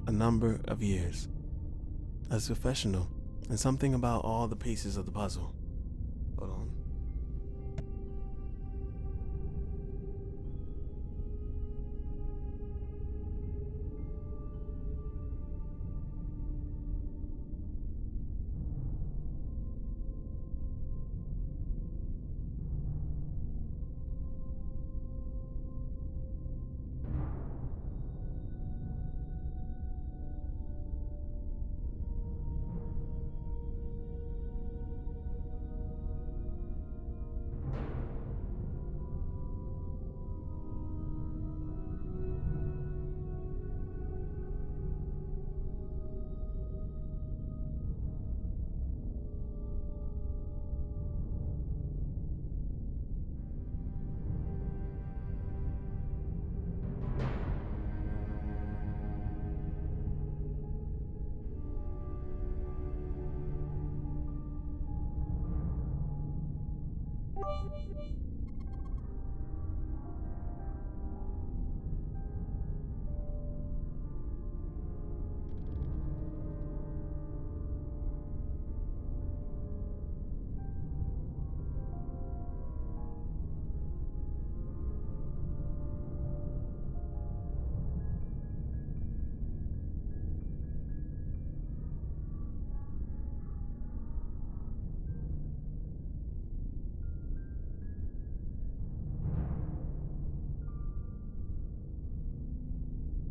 a number of years as a professional, and something about all the pieces of the puzzle. Hold on.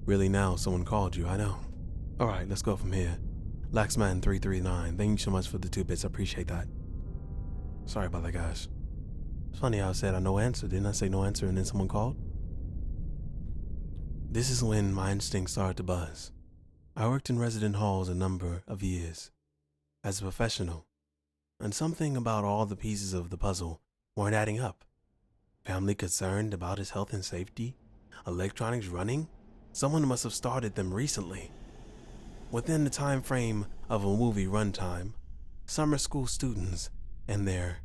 Really now, someone called you, I know. Alright, let's go from here. Laxman339, thank you so much for the 2 bits, I appreciate that. Sorry about that, guys. It's funny how I said no answer, didn't I say no answer and then someone called? This is when my instincts started to buzz. I worked in resident halls a number of years as a professional, and something about all the pieces of the puzzle weren't adding up. Family concerned about his health and safety, electronics running. Someone must have started them recently. Within the time frame of a movie runtime, summer school students and their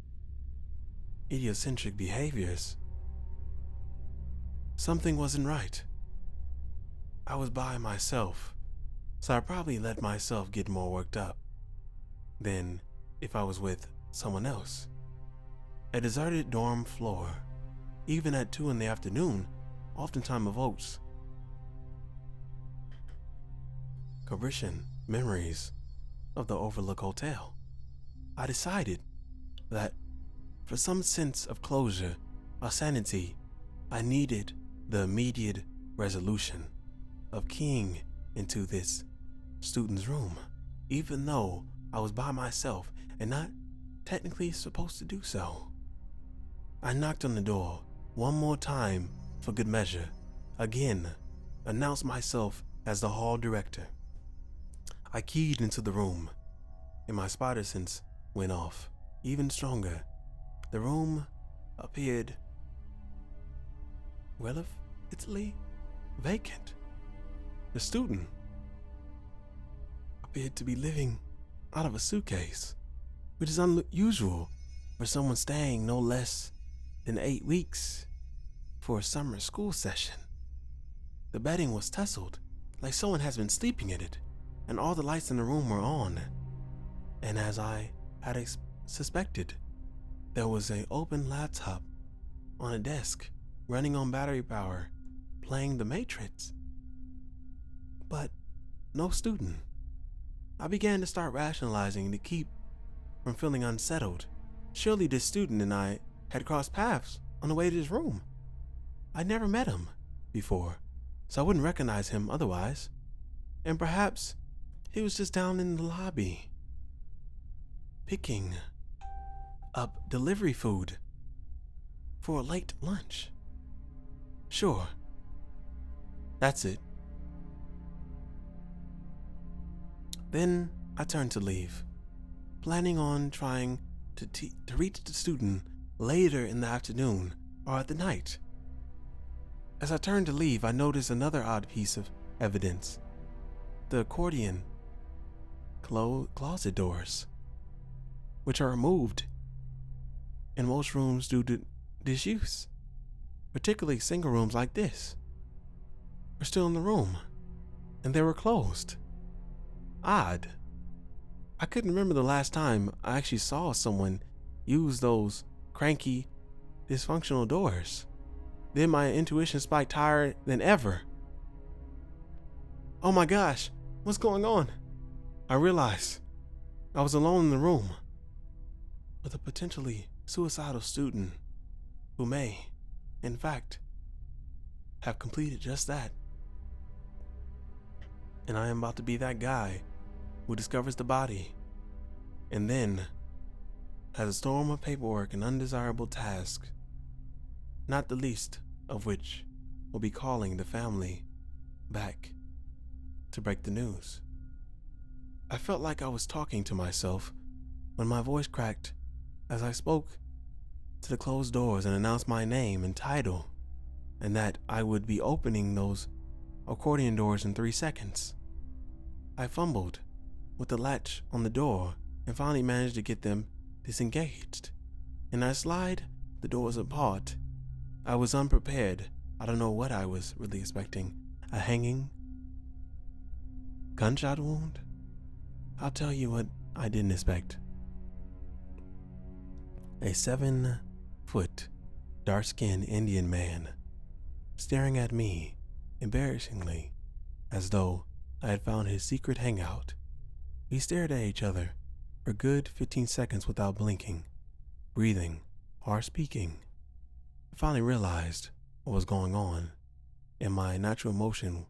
idiosyncratic behaviors. Something wasn't right. I was by myself, so I probably let myself get more worked up than if I was with someone else. A deserted dorm floor, even at 2 in the afternoon, oftentimes evokes Caribbean memories of the Overlook Hotel. I decided that for some sense of closure or sanity, I needed the immediate resolution of keying into this student's room, even though I was by myself and not technically supposed to do so. I knocked on the door 1 more time for good measure, again announced myself as the hall director. I keyed into the room, and my spider sense went off even stronger. The room appeared relatively vacant. The student appeared to be living out of a suitcase, which is unusual for someone staying no less than 8 weeks for a summer school session. The bedding was tousled, like someone has been sleeping in it, and all the lights in the room were on. And as I had suspected, there was an open laptop on a desk, running on battery power, playing The Matrix. But no student. I began to start rationalizing to keep from feeling unsettled. Surely this student and I had crossed paths on the way to his room. I'd never met him before, so I wouldn't recognize him otherwise. And perhaps he was just down in the lobby, picking up delivery food for a late lunch. Sure, that's it. Then I turned to leave, planning on trying to reach the student later in the afternoon or at the night. As I turned to leave, I noticed another odd piece of evidence: the accordion closet doors, which are removed in most rooms due to disuse. Particularly single rooms like this were still in the room, and they were closed. Odd. I couldn't remember the last time I actually saw someone use those cranky, dysfunctional doors. Then my intuition spiked higher than ever. Oh my gosh, what's going on? I realized I was alone in the room with a potentially suicidal student who may, in fact, have completed just that. And I am about to be that guy who discovers the body and then has a storm of paperwork and undesirable tasks, not the least of which will be calling the family back to break the news. I felt like I was talking to myself when my voice cracked as I spoke to the closed doors and announced my name and title, and that I would be opening those accordion doors in 3 seconds. I fumbled with the latch on the door and finally managed to get them disengaged, and I slid the doors apart. I was unprepared. I don't know what I was really expecting. A hanging gunshot wound? I'll tell you what I didn't expect. A 7-foot, dark-skinned Indian man staring at me embarrassingly, as though I had found his secret hangout. We stared at each other for a good 15 seconds without blinking, breathing, or speaking. I finally realized what was going on, and my natural emotion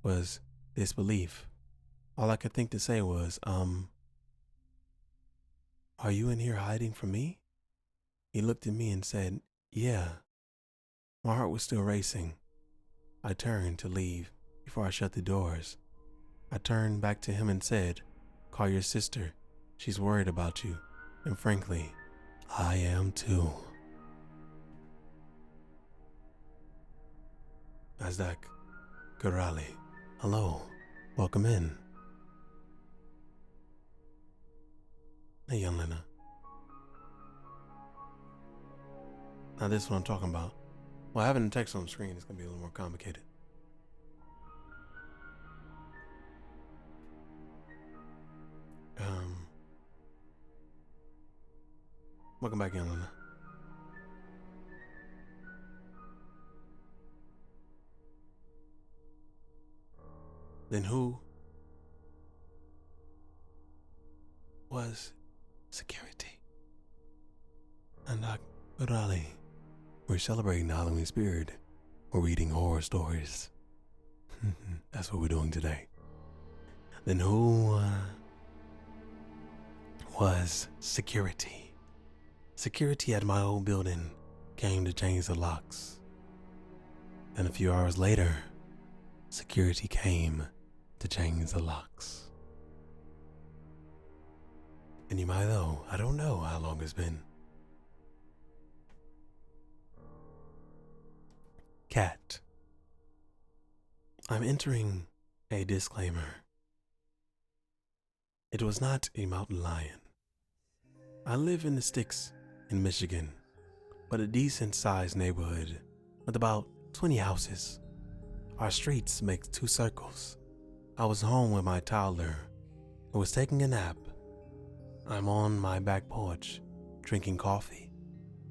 was disbelief. All I could think to say was, are you in here hiding from me? He looked at me and said, yeah. My heart was still racing. I turned to leave before I shut the doors. I turned back to him and said, call your sister. She's worried about you. And frankly, I am too. Azdak Karali, hello, welcome in. Hey, young Lena. Now this is what I'm talking about. Well, having the text on the screen is going to be a little more complicated. Welcome back, young Lena. Then who was security? And Raleigh. We're celebrating the Halloween spirit. We're reading horror stories. That's what we're doing today. Then who was security? Security at my old building came to change the locks. Then a few hours later, security came to change the locks. And you might know, I don't know how long it's been. Cat. I'm entering a disclaimer. It was not a mountain lion. I live in the sticks in Michigan, but a decent sized neighborhood with about 20 houses. Our streets make 2 circles. I was home with my toddler who was taking a nap. I'm on my back porch drinking coffee.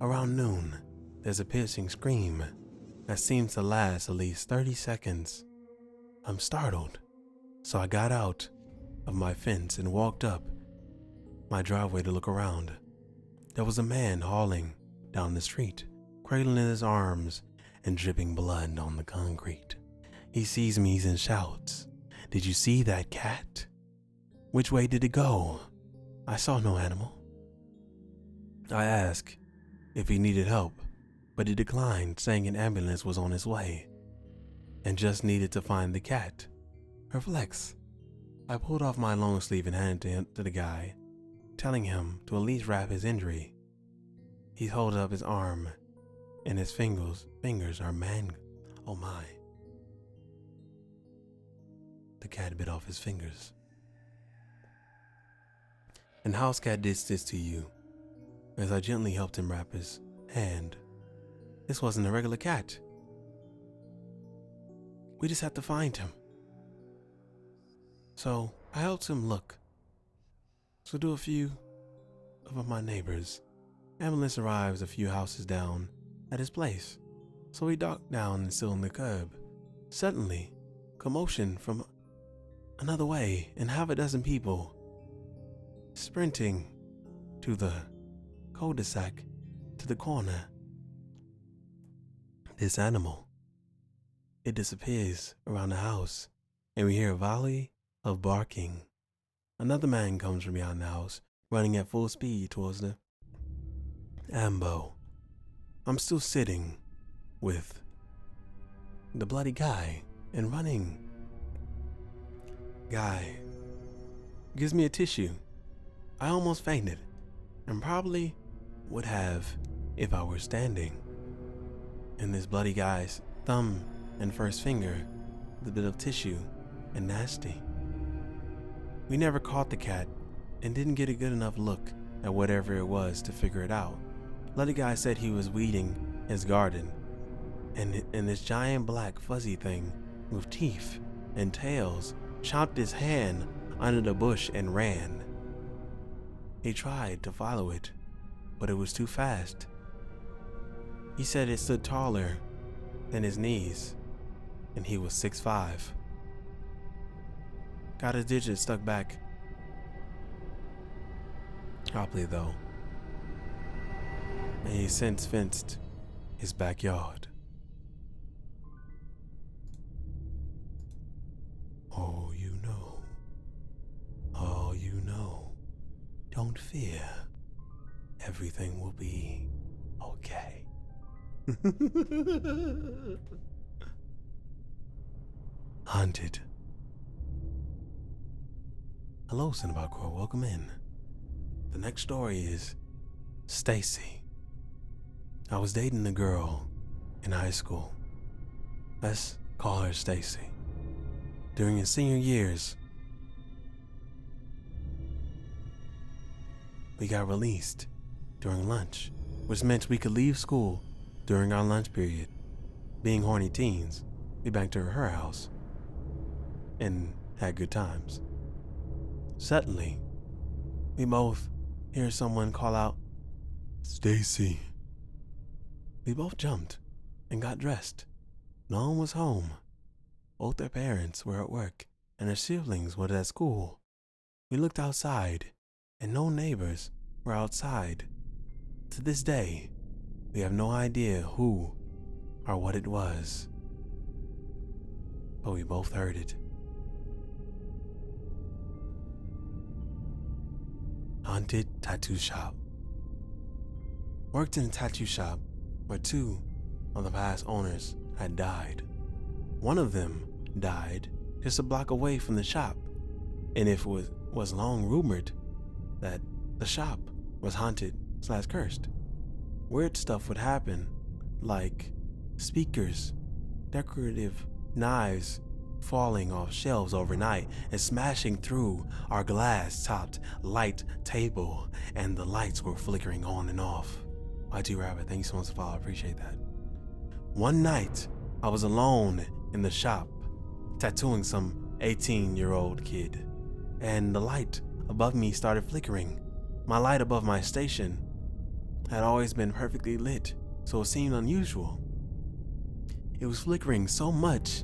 Around noon, there's a piercing scream that seems to last at least 30 seconds. I'm startled, so I got out of my fence and walked up my driveway to look around. There was a man hauling down the street, cradling in his arms and dripping blood on the concrete. He sees me and shouts, "Did you see that cat? Which way did it go?" I saw no animal. I asked if he needed help, but he declined, saying an ambulance was on its way and just needed to find the cat. Perplexed, I pulled off my long sleeve and handed it to the guy, telling him to at least wrap his injury. He holds up his arm, and his fingers are oh my. The cat bit off his fingers. And house cat did this to you, as I gently helped him wrap his hand. This wasn't a regular cat. We just had to find him. So I helped him look. So do a few of my neighbors. Ambulance arrives a few houses down at his place. So we docked down and stood on the curb. Suddenly, commotion from another way, and half a dozen people sprinting to the cul-de-sac to the corner. This animal, it disappears around the house, and we hear a volley of barking. Another man comes from behind the house, running at full speed towards the ambo. I'm still sitting with the bloody guy and running. Guy gives me a tissue. I almost fainted, and probably would have if I were standing. And this bloody guy's thumb and first finger, the bit of tissue, and nasty. We never caught the cat and didn't get a good enough look at whatever it was to figure it out. Bloody guy said he was weeding his garden, and this giant black fuzzy thing with teeth and tails chopped his hand under the bush and ran. He tried to follow it, but it was too fast. He said it stood taller than his knees, and he was 6'5". Got his digits stuck back properly though, and he since fenced his backyard. Oh, you know. Oh, you know. Don't fear. Everything will be okay. Haunted. Hello, Cinnabon Crow. Welcome in. The next story is Stacy. I was dating a girl in high school. Let's call her Stacy. During his senior years, we got released during lunch, which meant we could leave school during our lunch period. Being horny teens, we backed to her house and had good times. Suddenly, we both hear someone call out, "Stacy." We both jumped and got dressed. No one was home. Both their parents were at work and their siblings were at school. We looked outside and no neighbors were outside. To this day, we have no idea who or what it was, but we both heard it. Haunted tattoo shop. Worked in a tattoo shop where two of the past owners had died. One of them died just a block away from the shop, and it was long rumored that the shop was haunted / cursed. Weird stuff would happen, like speakers, decorative knives falling off shelves overnight and smashing through our glass-topped light table, and the lights were flickering on and off. YG Rabbit, thank you so much for following, I appreciate that. One night, I was alone in the shop, tattooing some 18-year-old kid, and the light above me started flickering. My light above my station had always been perfectly lit, so it seemed unusual. It was flickering so much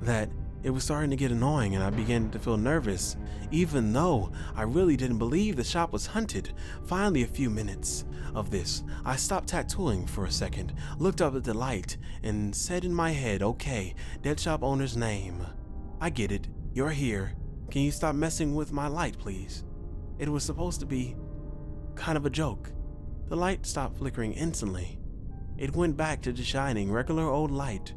that it was starting to get annoying, and I began to feel nervous, even though I really didn't believe the shop was haunted. Finally, a few minutes of this, I stopped tattooing for a second, looked up at the light, and said in my head, "Okay, dead shop owner's name. I get it, you're here. Can you stop messing with my light, please?" It was supposed to be kind of a joke. The light stopped flickering instantly. It went back to just shining regular old light,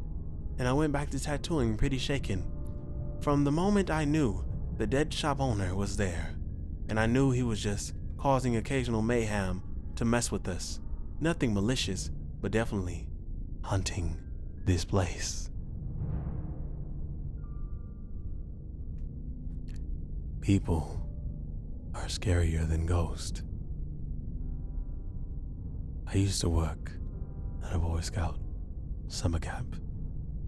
and I went back to tattooing pretty shaken. From the moment I knew the dead shop owner was there, and I knew he was just causing occasional mayhem to mess with us. Nothing malicious, but definitely hunting this place. People are scarier than ghosts. I used to work at a Boy Scout summer camp.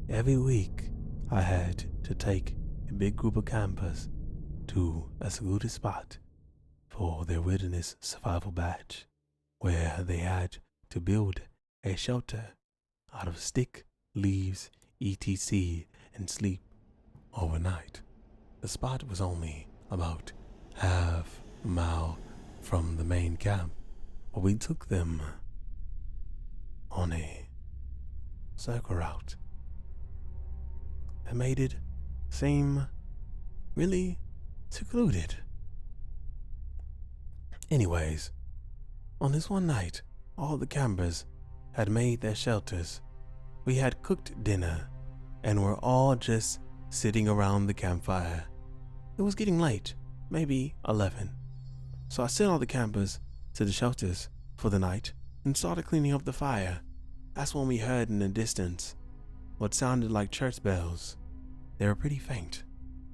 Every week, I had to take a big group of campers to a secluded spot for their wilderness survival badge, where they had to build a shelter out of stick, leaves, etc., and sleep overnight. The spot was only about half a mile from the main camp, but we took them on a circle route that made it seem really secluded. Anyways, on this one night, all the campers had made their shelters. We had cooked dinner and were all just sitting around the campfire. It was getting late, maybe 11. So I sent all the campers to the shelters for the night and started cleaning up the fire. That's when we heard in the distance what sounded like church bells. They were pretty faint,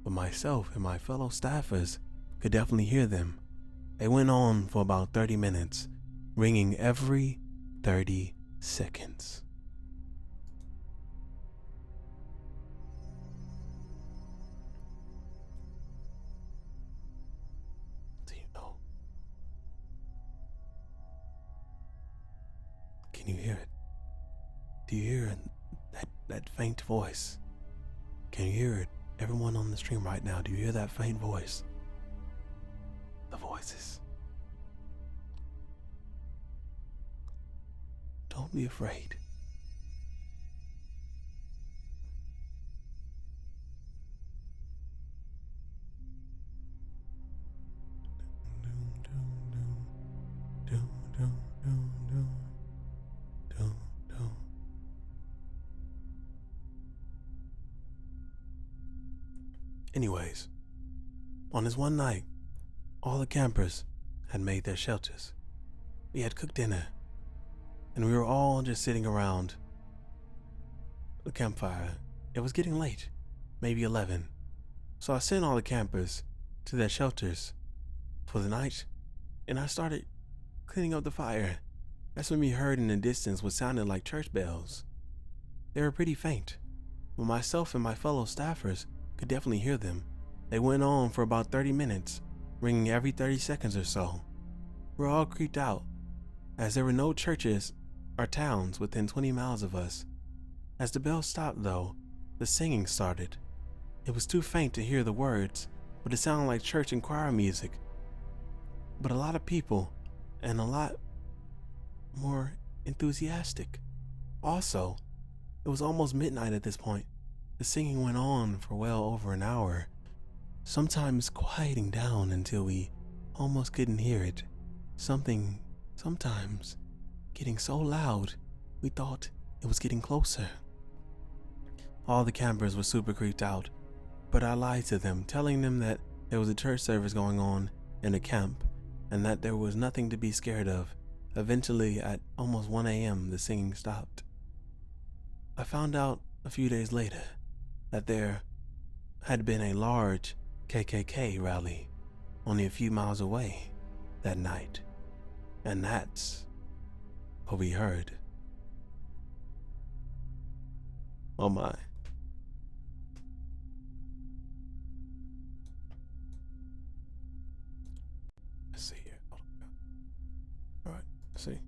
but myself and my fellow staffers could definitely hear them. They went on for about 30 minutes, ringing every 30 seconds. Do you know? Can you hear it? Do you hear that faint voice? Can you hear it? Everyone on the stream right now, do you hear that faint voice? The voices. Don't be afraid. Anyways, on this one night, all the campers had made their shelters. We had cooked dinner, and we were all just sitting around the campfire. It was getting late, maybe 11. So I sent all the campers to their shelters for the night, and I started cleaning up the fire. That's when we heard in the distance what sounded like church bells. They were pretty faint, but myself and my fellow staffers could definitely hear them. They went on for about 30 minutes, ringing every 30 seconds or so. We're all creeped out, as there were no churches or towns within 20 miles of us. As the bells stopped though, the singing started. It was too faint to hear the words, but it sounded like church and choir music. But a lot of people, and a lot more enthusiastic. Also, it was almost midnight at this point. The singing went on for well over an hour, sometimes quieting down until we almost couldn't hear it. Sometimes getting so loud we thought it was getting closer. All the campers were super creeped out, but I lied to them, telling them that there was a church service going on in the camp and that there was nothing to be scared of. Eventually, at almost 1 a.m., the singing stopped. I found out a few days later that there had been a large KKK rally only a few miles away that night, and that's what we heard. Oh my. Let's see here. All right, let's see.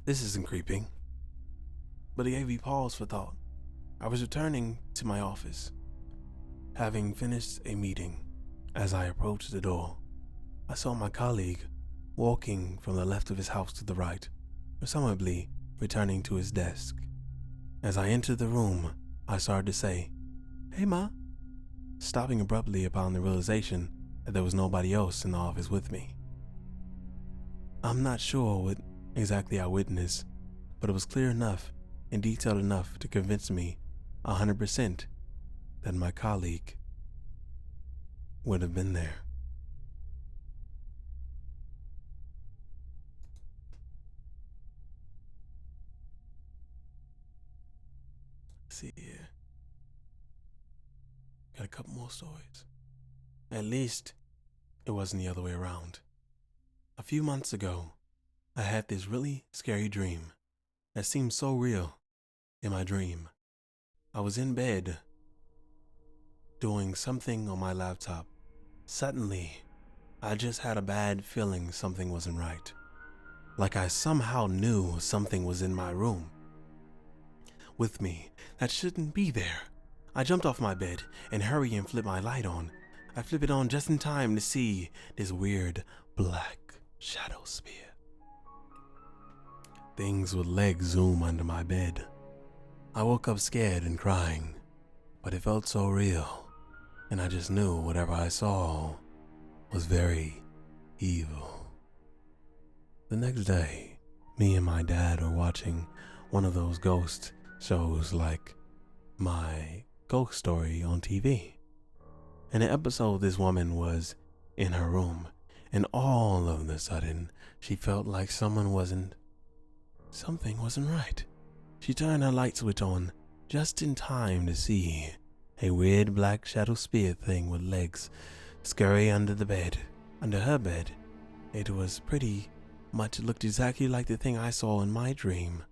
This isn't creeping, but it gave me pause for thought. I was returning to my office, having finished a meeting. As I approached the door, I saw my colleague walking from the left of his house to the right, presumably returning to his desk. As I entered the room, I started to say, "Hey, Ma," stopping abruptly upon the realization that there was nobody else in the office with me. I'm not sure what exactly I witnessed, but it was clear enough and detailed enough to convince me 100% that my colleague would have been there. Let's see here. Got a couple more stories. At least it wasn't the other way around. A few months ago, I had this really scary dream that seemed so real. In my dream, I was in bed doing something on my laptop. Suddenly, I just had a bad feeling something wasn't right. Like I somehow knew something was in my room with me that shouldn't be there. I jumped off my bed and hurried and flipped my light on. I flipped it on just in time to see this weird black shadow spear. Things with legs zoom under my bed. I woke up scared and crying, but it felt so real, and I just knew whatever I saw was very evil. The next day, me and my dad were watching one of those ghost shows like My Ghost Story on TV. In an episode, this woman was in her room, and all of a sudden, she felt like something wasn't right. She turned her light switch on just in time to see a weird black shadow spear thing with legs scurry under her bed. It was pretty much looked exactly like the thing I saw in my dream.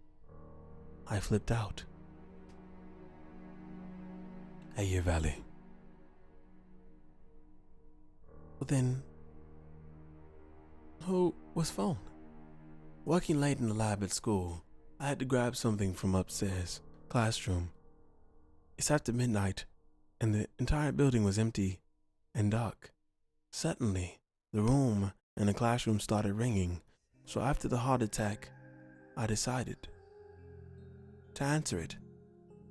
I flipped out. Hey, your valley. But then, who was phone? Working late in the lab at school, I had to grab something from upstairs classroom. It's after midnight, and the entire building was empty and dark. Suddenly, the room and the classroom started ringing, so after the heart attack, I decided to answer it.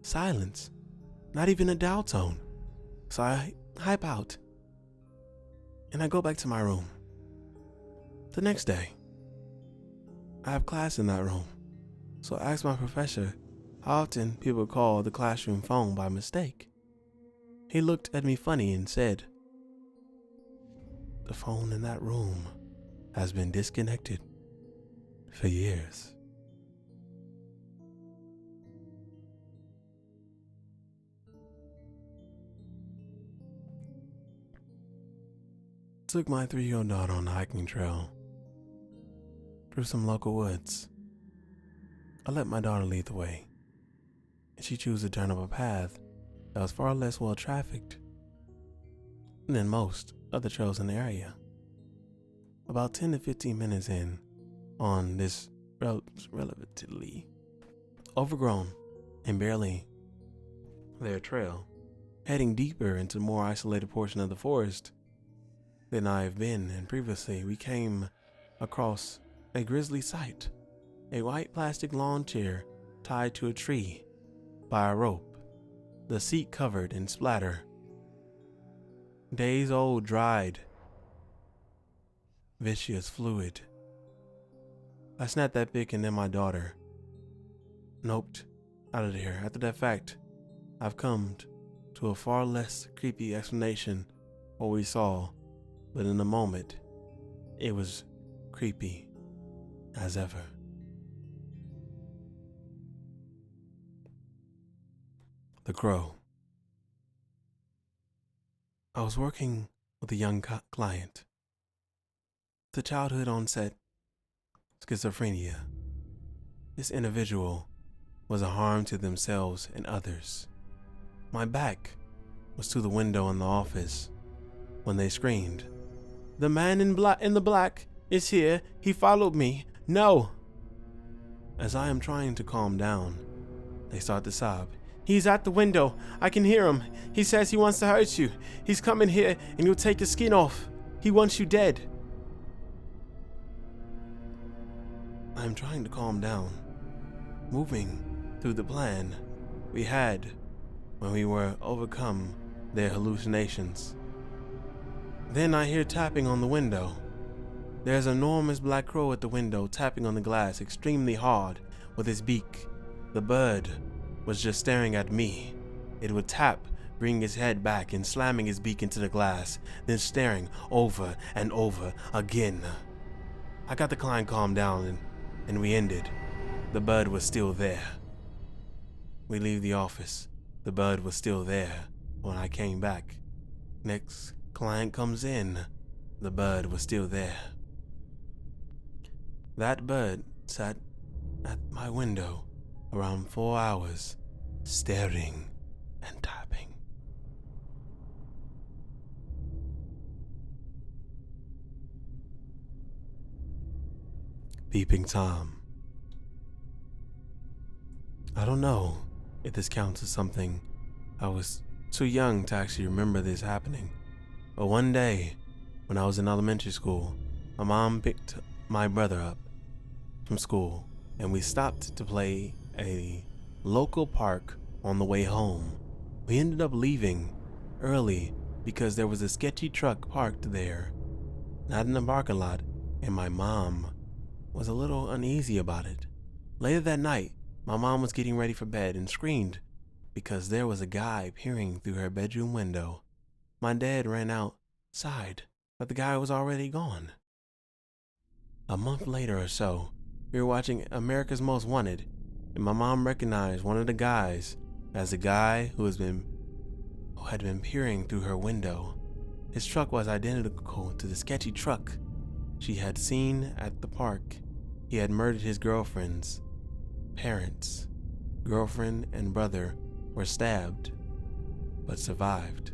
Silence, not even a dial tone. So I hype out, and I go back to my room. The next day, I have class in that room, so I asked my professor how often people call the classroom phone by mistake. He looked at me funny and said, "The phone in that room has been disconnected for years." Took my 3-year-old daughter on a hiking trail through some local woods. I let my daughter lead the way, and she chose to turn up a path that was far less well trafficked than most other trails in the area. About 10 to 15 minutes in on this relatively overgrown and barely there trail, heading deeper into a more isolated portion of the forest than I have been in previously, we came across a grisly sight. A white plastic lawn chair tied to a tree by a rope, the seat covered in splatter. Days old, dried, viscous fluid. I snapped that pic, and then my daughter noped out of here. After that fact, I've come to a far less creepy explanation of what we saw, but in the moment, it was creepy as ever. The Crow. I was working with a young client with childhood onset schizophrenia. This individual was a harm to themselves and others. My back was to the window in the office when they screamed, "The man in the black is here. He followed me. No!" As I am trying to calm down, they start to sob. "He's at the window. I can hear him. He says he wants to hurt you. He's coming here and he'll take your skin off. He wants you dead." I am trying to calm down, moving through the plan we had when we were overcome their hallucinations. Then I hear tapping on the window. There's an enormous black crow at the window, tapping on the glass extremely hard with his beak. The bird was just staring at me. It would tap, bringing his head back and slamming his beak into the glass, then staring over and over again. I got the client calmed down and we ended. The bird was still there. We leave the office. The bird was still there when I came back. Next client comes in. The bird was still there. That bird sat at my window around 4 hours, staring and tapping. Peeping Tom. I don't know if this counts as something. I was too young to actually remember this happening. But one day, when I was in elementary school, my mom picked my brother up from school, and we stopped to play a local park on the way home. We ended up leaving early because there was a sketchy truck parked there, not in the parking lot, and my mom was a little uneasy about it. Later that night, my mom was getting ready for bed and screamed because there was a guy peering through her bedroom window. My dad ran outside, but the guy was already gone. A month later or so, we were watching America's Most Wanted, and my mom recognized one of the guys as the guy who had been peering through her window. His truck was identical to the sketchy truck she had seen at the park. He had murdered his girlfriend's parents. Girlfriend and brother were stabbed, but survived.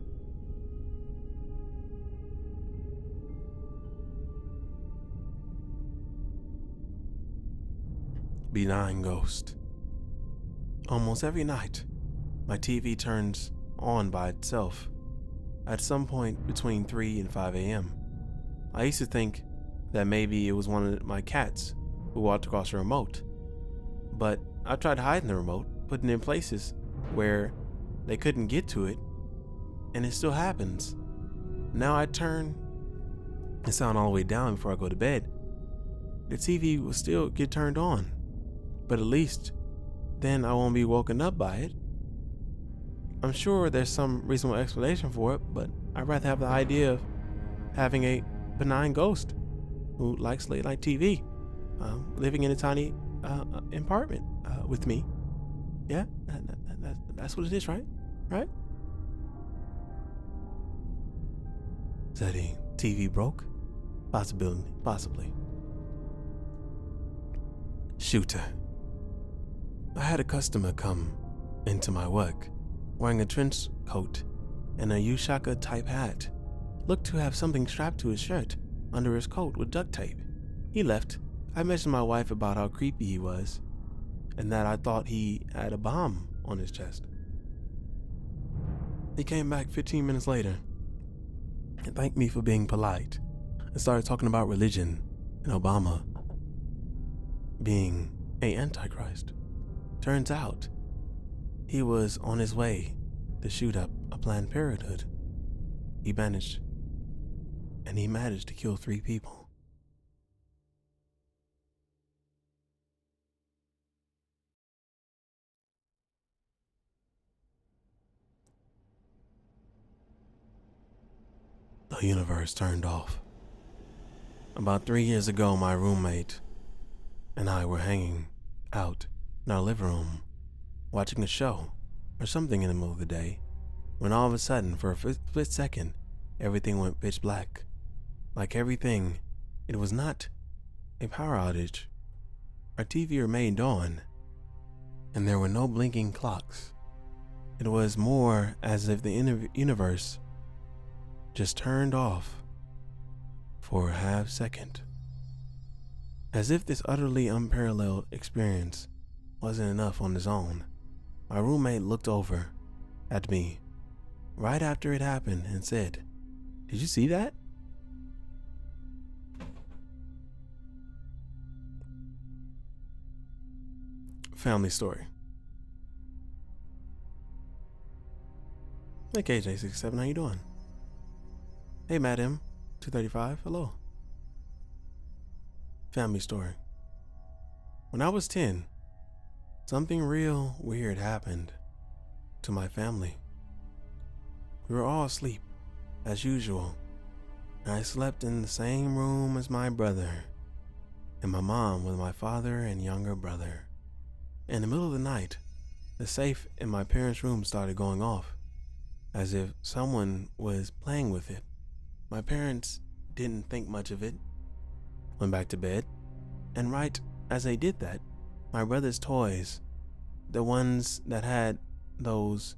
Benign ghost. Almost every night, my TV turns on by itself at some point between 3 and 5 a.m. I used to think that maybe it was one of my cats who walked across the remote, but I tried hiding the remote, putting it in places where they couldn't get to it, and it still happens. Now I turn the sound all the way down before I go to bed. The TV will still get turned on, but at least then I won't be woken up by it. I'm sure there's some reasonable explanation for it, but I'd rather have the idea of having a benign ghost who likes late night TV, living in a tiny apartment with me. Yeah, that's what it is, right? Right? Said he, TV broke? Possibly. Shooter. I had a customer come into my work wearing a trench coat and a Ushaka type hat. Looked to have something strapped to his shirt under his coat with duct tape. He left. I mentioned my wife about how creepy he was and that I thought he had a bomb on his chest. He came back 15 minutes later and thanked me for being polite and started talking about religion and Obama being an antichrist. Turns out he was on his way to shoot up a Planned Parenthood. He managed to kill 3 people. The universe turned off. About 3 years ago, my roommate and I were hanging out in our living room, watching a show or something in the middle of the day, when all of a sudden, for a split second, everything went pitch black. Like everything, it was not a power outage. Our TV remained on, and there were no blinking clocks. It was more as if the universe just turned off for a half second. As if this utterly unparalleled experience wasn't enough on its own, my roommate looked over at me right after it happened and said, "Did you see that?" Family story. Hey KJ67, how you doing? Hey Madam 235, hello. Family story. When I was 10, something real weird happened to my family. We were all asleep, as usual, and I slept in the same room as my brother, and my mom with my father and younger brother. In the middle of the night, the safe in my parents' room started going off, as if someone was playing with it. My parents didn't think much of it, went back to bed, and right as they did that, my brother's toys, the ones that had those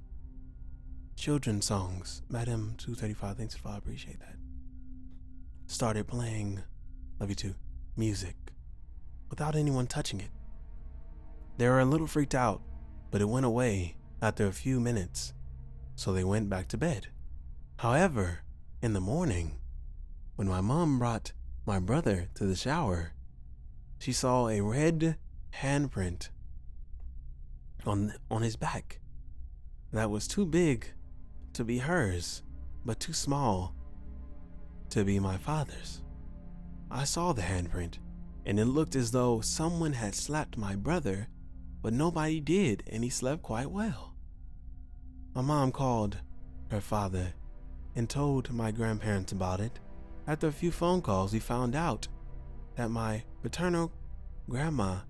children's songs, Madam 235, thanks for I appreciate that, started playing Love You Too music without anyone touching it. They were a little freaked out, but it went away after a few minutes, so they went back to bed. However, in the morning, when my mom brought my brother to the shower, she saw a red handprint on his back that was too big to be hers, but too small to be my father's. I saw the handprint, and it looked as though someone had slapped my brother, but nobody did, and he slept quite well. My mom called her father and told my grandparents about it. After a few phone calls, we found out that my paternal grandma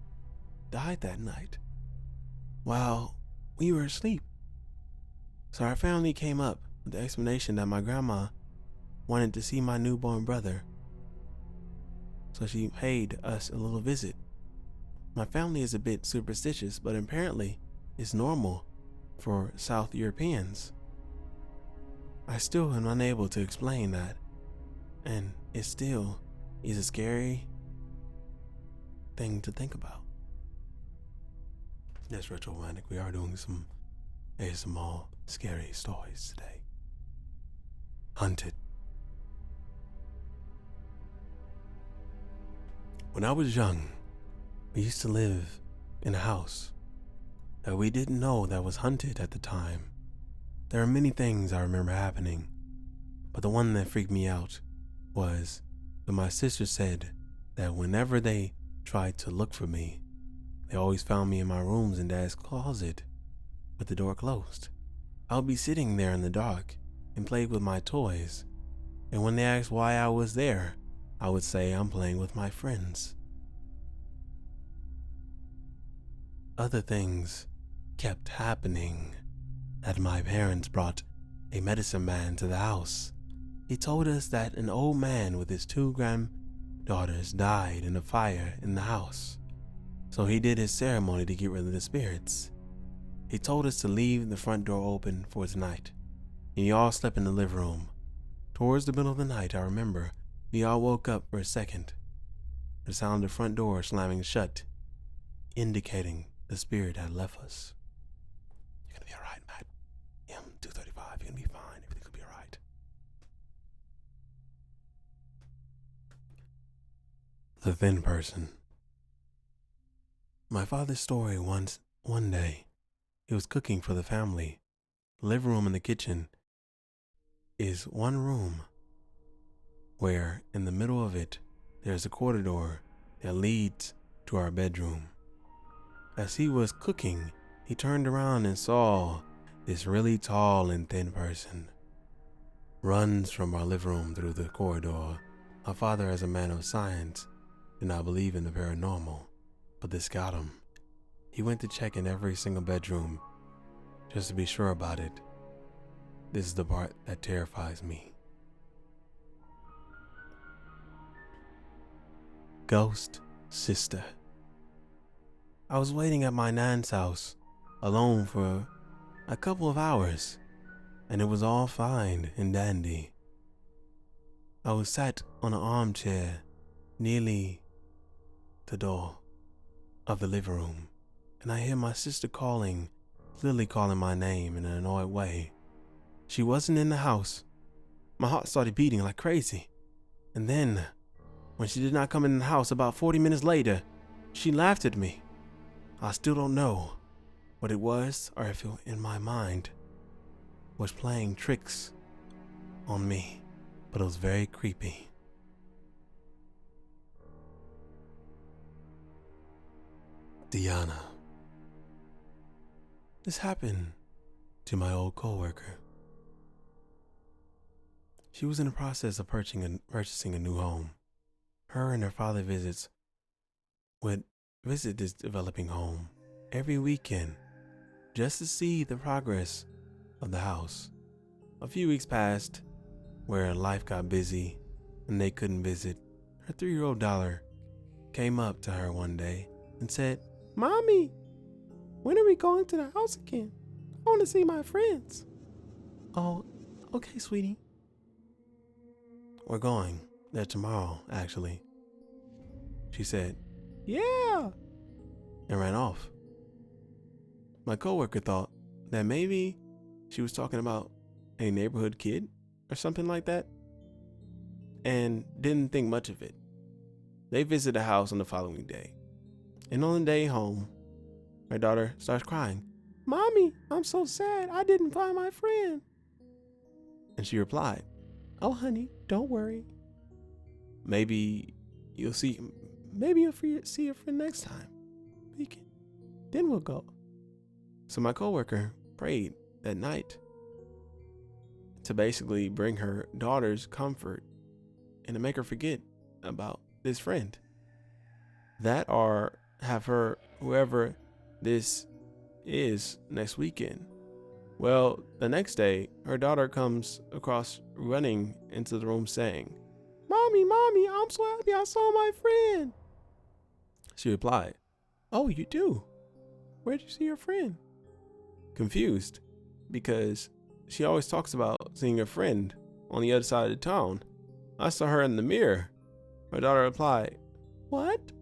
died that night while we were asleep. So our family came up with the explanation that my grandma wanted to see my newborn brother, so she paid us a little visit. My family is a bit superstitious, but apparently it's normal for South Europeans. I still am unable to explain that, and it still is a scary thing to think about. Yes, Retro Romantic, we are doing some ASMR scary stories today. Hunted. When I was young, we used to live in a house that we didn't know that was haunted at the time. There are many things I remember happening, but the one that freaked me out was when my sister said that whenever they tried to look for me, they always found me in my rooms in Dad's closet with the door closed. I would be sitting there in the dark and play with my toys, and when they asked why I was there, I would say I'm playing with my friends. Other things kept happening. That my parents brought a medicine man to the house. He told us that an old man with his 2 granddaughters died in a fire in the house, so he did his ceremony to get rid of the spirits. He told us to leave the front door open for tonight, and we all slept in the living room. Towards the middle of the night, I remember, we all woke up for a second. The sound of the front door slamming shut, indicating the spirit had left us. You're gonna be alright, Matt. M235, you're gonna be fine. Everything will be alright. The thin person. My father's story one day, he was cooking for the family. The living room and the kitchen is one room where in the middle of it, there's a corridor that leads to our bedroom. As he was cooking, he turned around and saw this really tall and thin person. runs from our living room through the corridor. My father, as a man of science, did not believe in the paranormal, but this got him. He went to check in every single bedroom just to be sure about it. This is the part that terrifies me. Ghost sister. I was waiting at my nan's house alone for a couple of hours, and it was all fine and dandy. I was sat on an armchair nearly the door of the living room, and I hear my sister clearly calling my name in an annoyed way. She wasn't in the house. My heart started beating like crazy. And then, when she did not come in the house about 40 minutes later, she laughed at me. I still don't know what it was or if it, in my mind, was playing tricks on me, but it was very creepy. Diana. This happened to my old coworker. She was in the process of purchasing a new home. Her and her father would visit this developing home every weekend just to see the progress of the house. A few weeks passed where life got busy and they couldn't visit. Her 3-year-old daughter came up to her one day and said, "Mommy, when are we going to the house again? I want to see my friends." "Oh, okay, sweetie. We're going there tomorrow, actually," she said. "Yeah," and ran off. My coworker thought that maybe she was talking about a neighborhood kid or something like that, and didn't think much of it. They visited the house on the following day, and on the day home, her daughter starts crying. "Mommy, I'm so sad. I didn't find my friend." And she replied, "Oh, honey, don't worry. Maybe you'll see your friend next time. Then we'll go." So my coworker prayed that night to basically bring her daughter's comfort and to make her forget about this friend. That or have her, whoever this is, next weekend. Well, the next day, her daughter comes across running into the room saying, Mommy, I'm so happy I saw my friend." She replied, "Oh, you do? Where'd you see your friend?" Confused, because she always talks about seeing a friend on the other side of the town. "I saw her in the mirror." Her daughter replied, "What?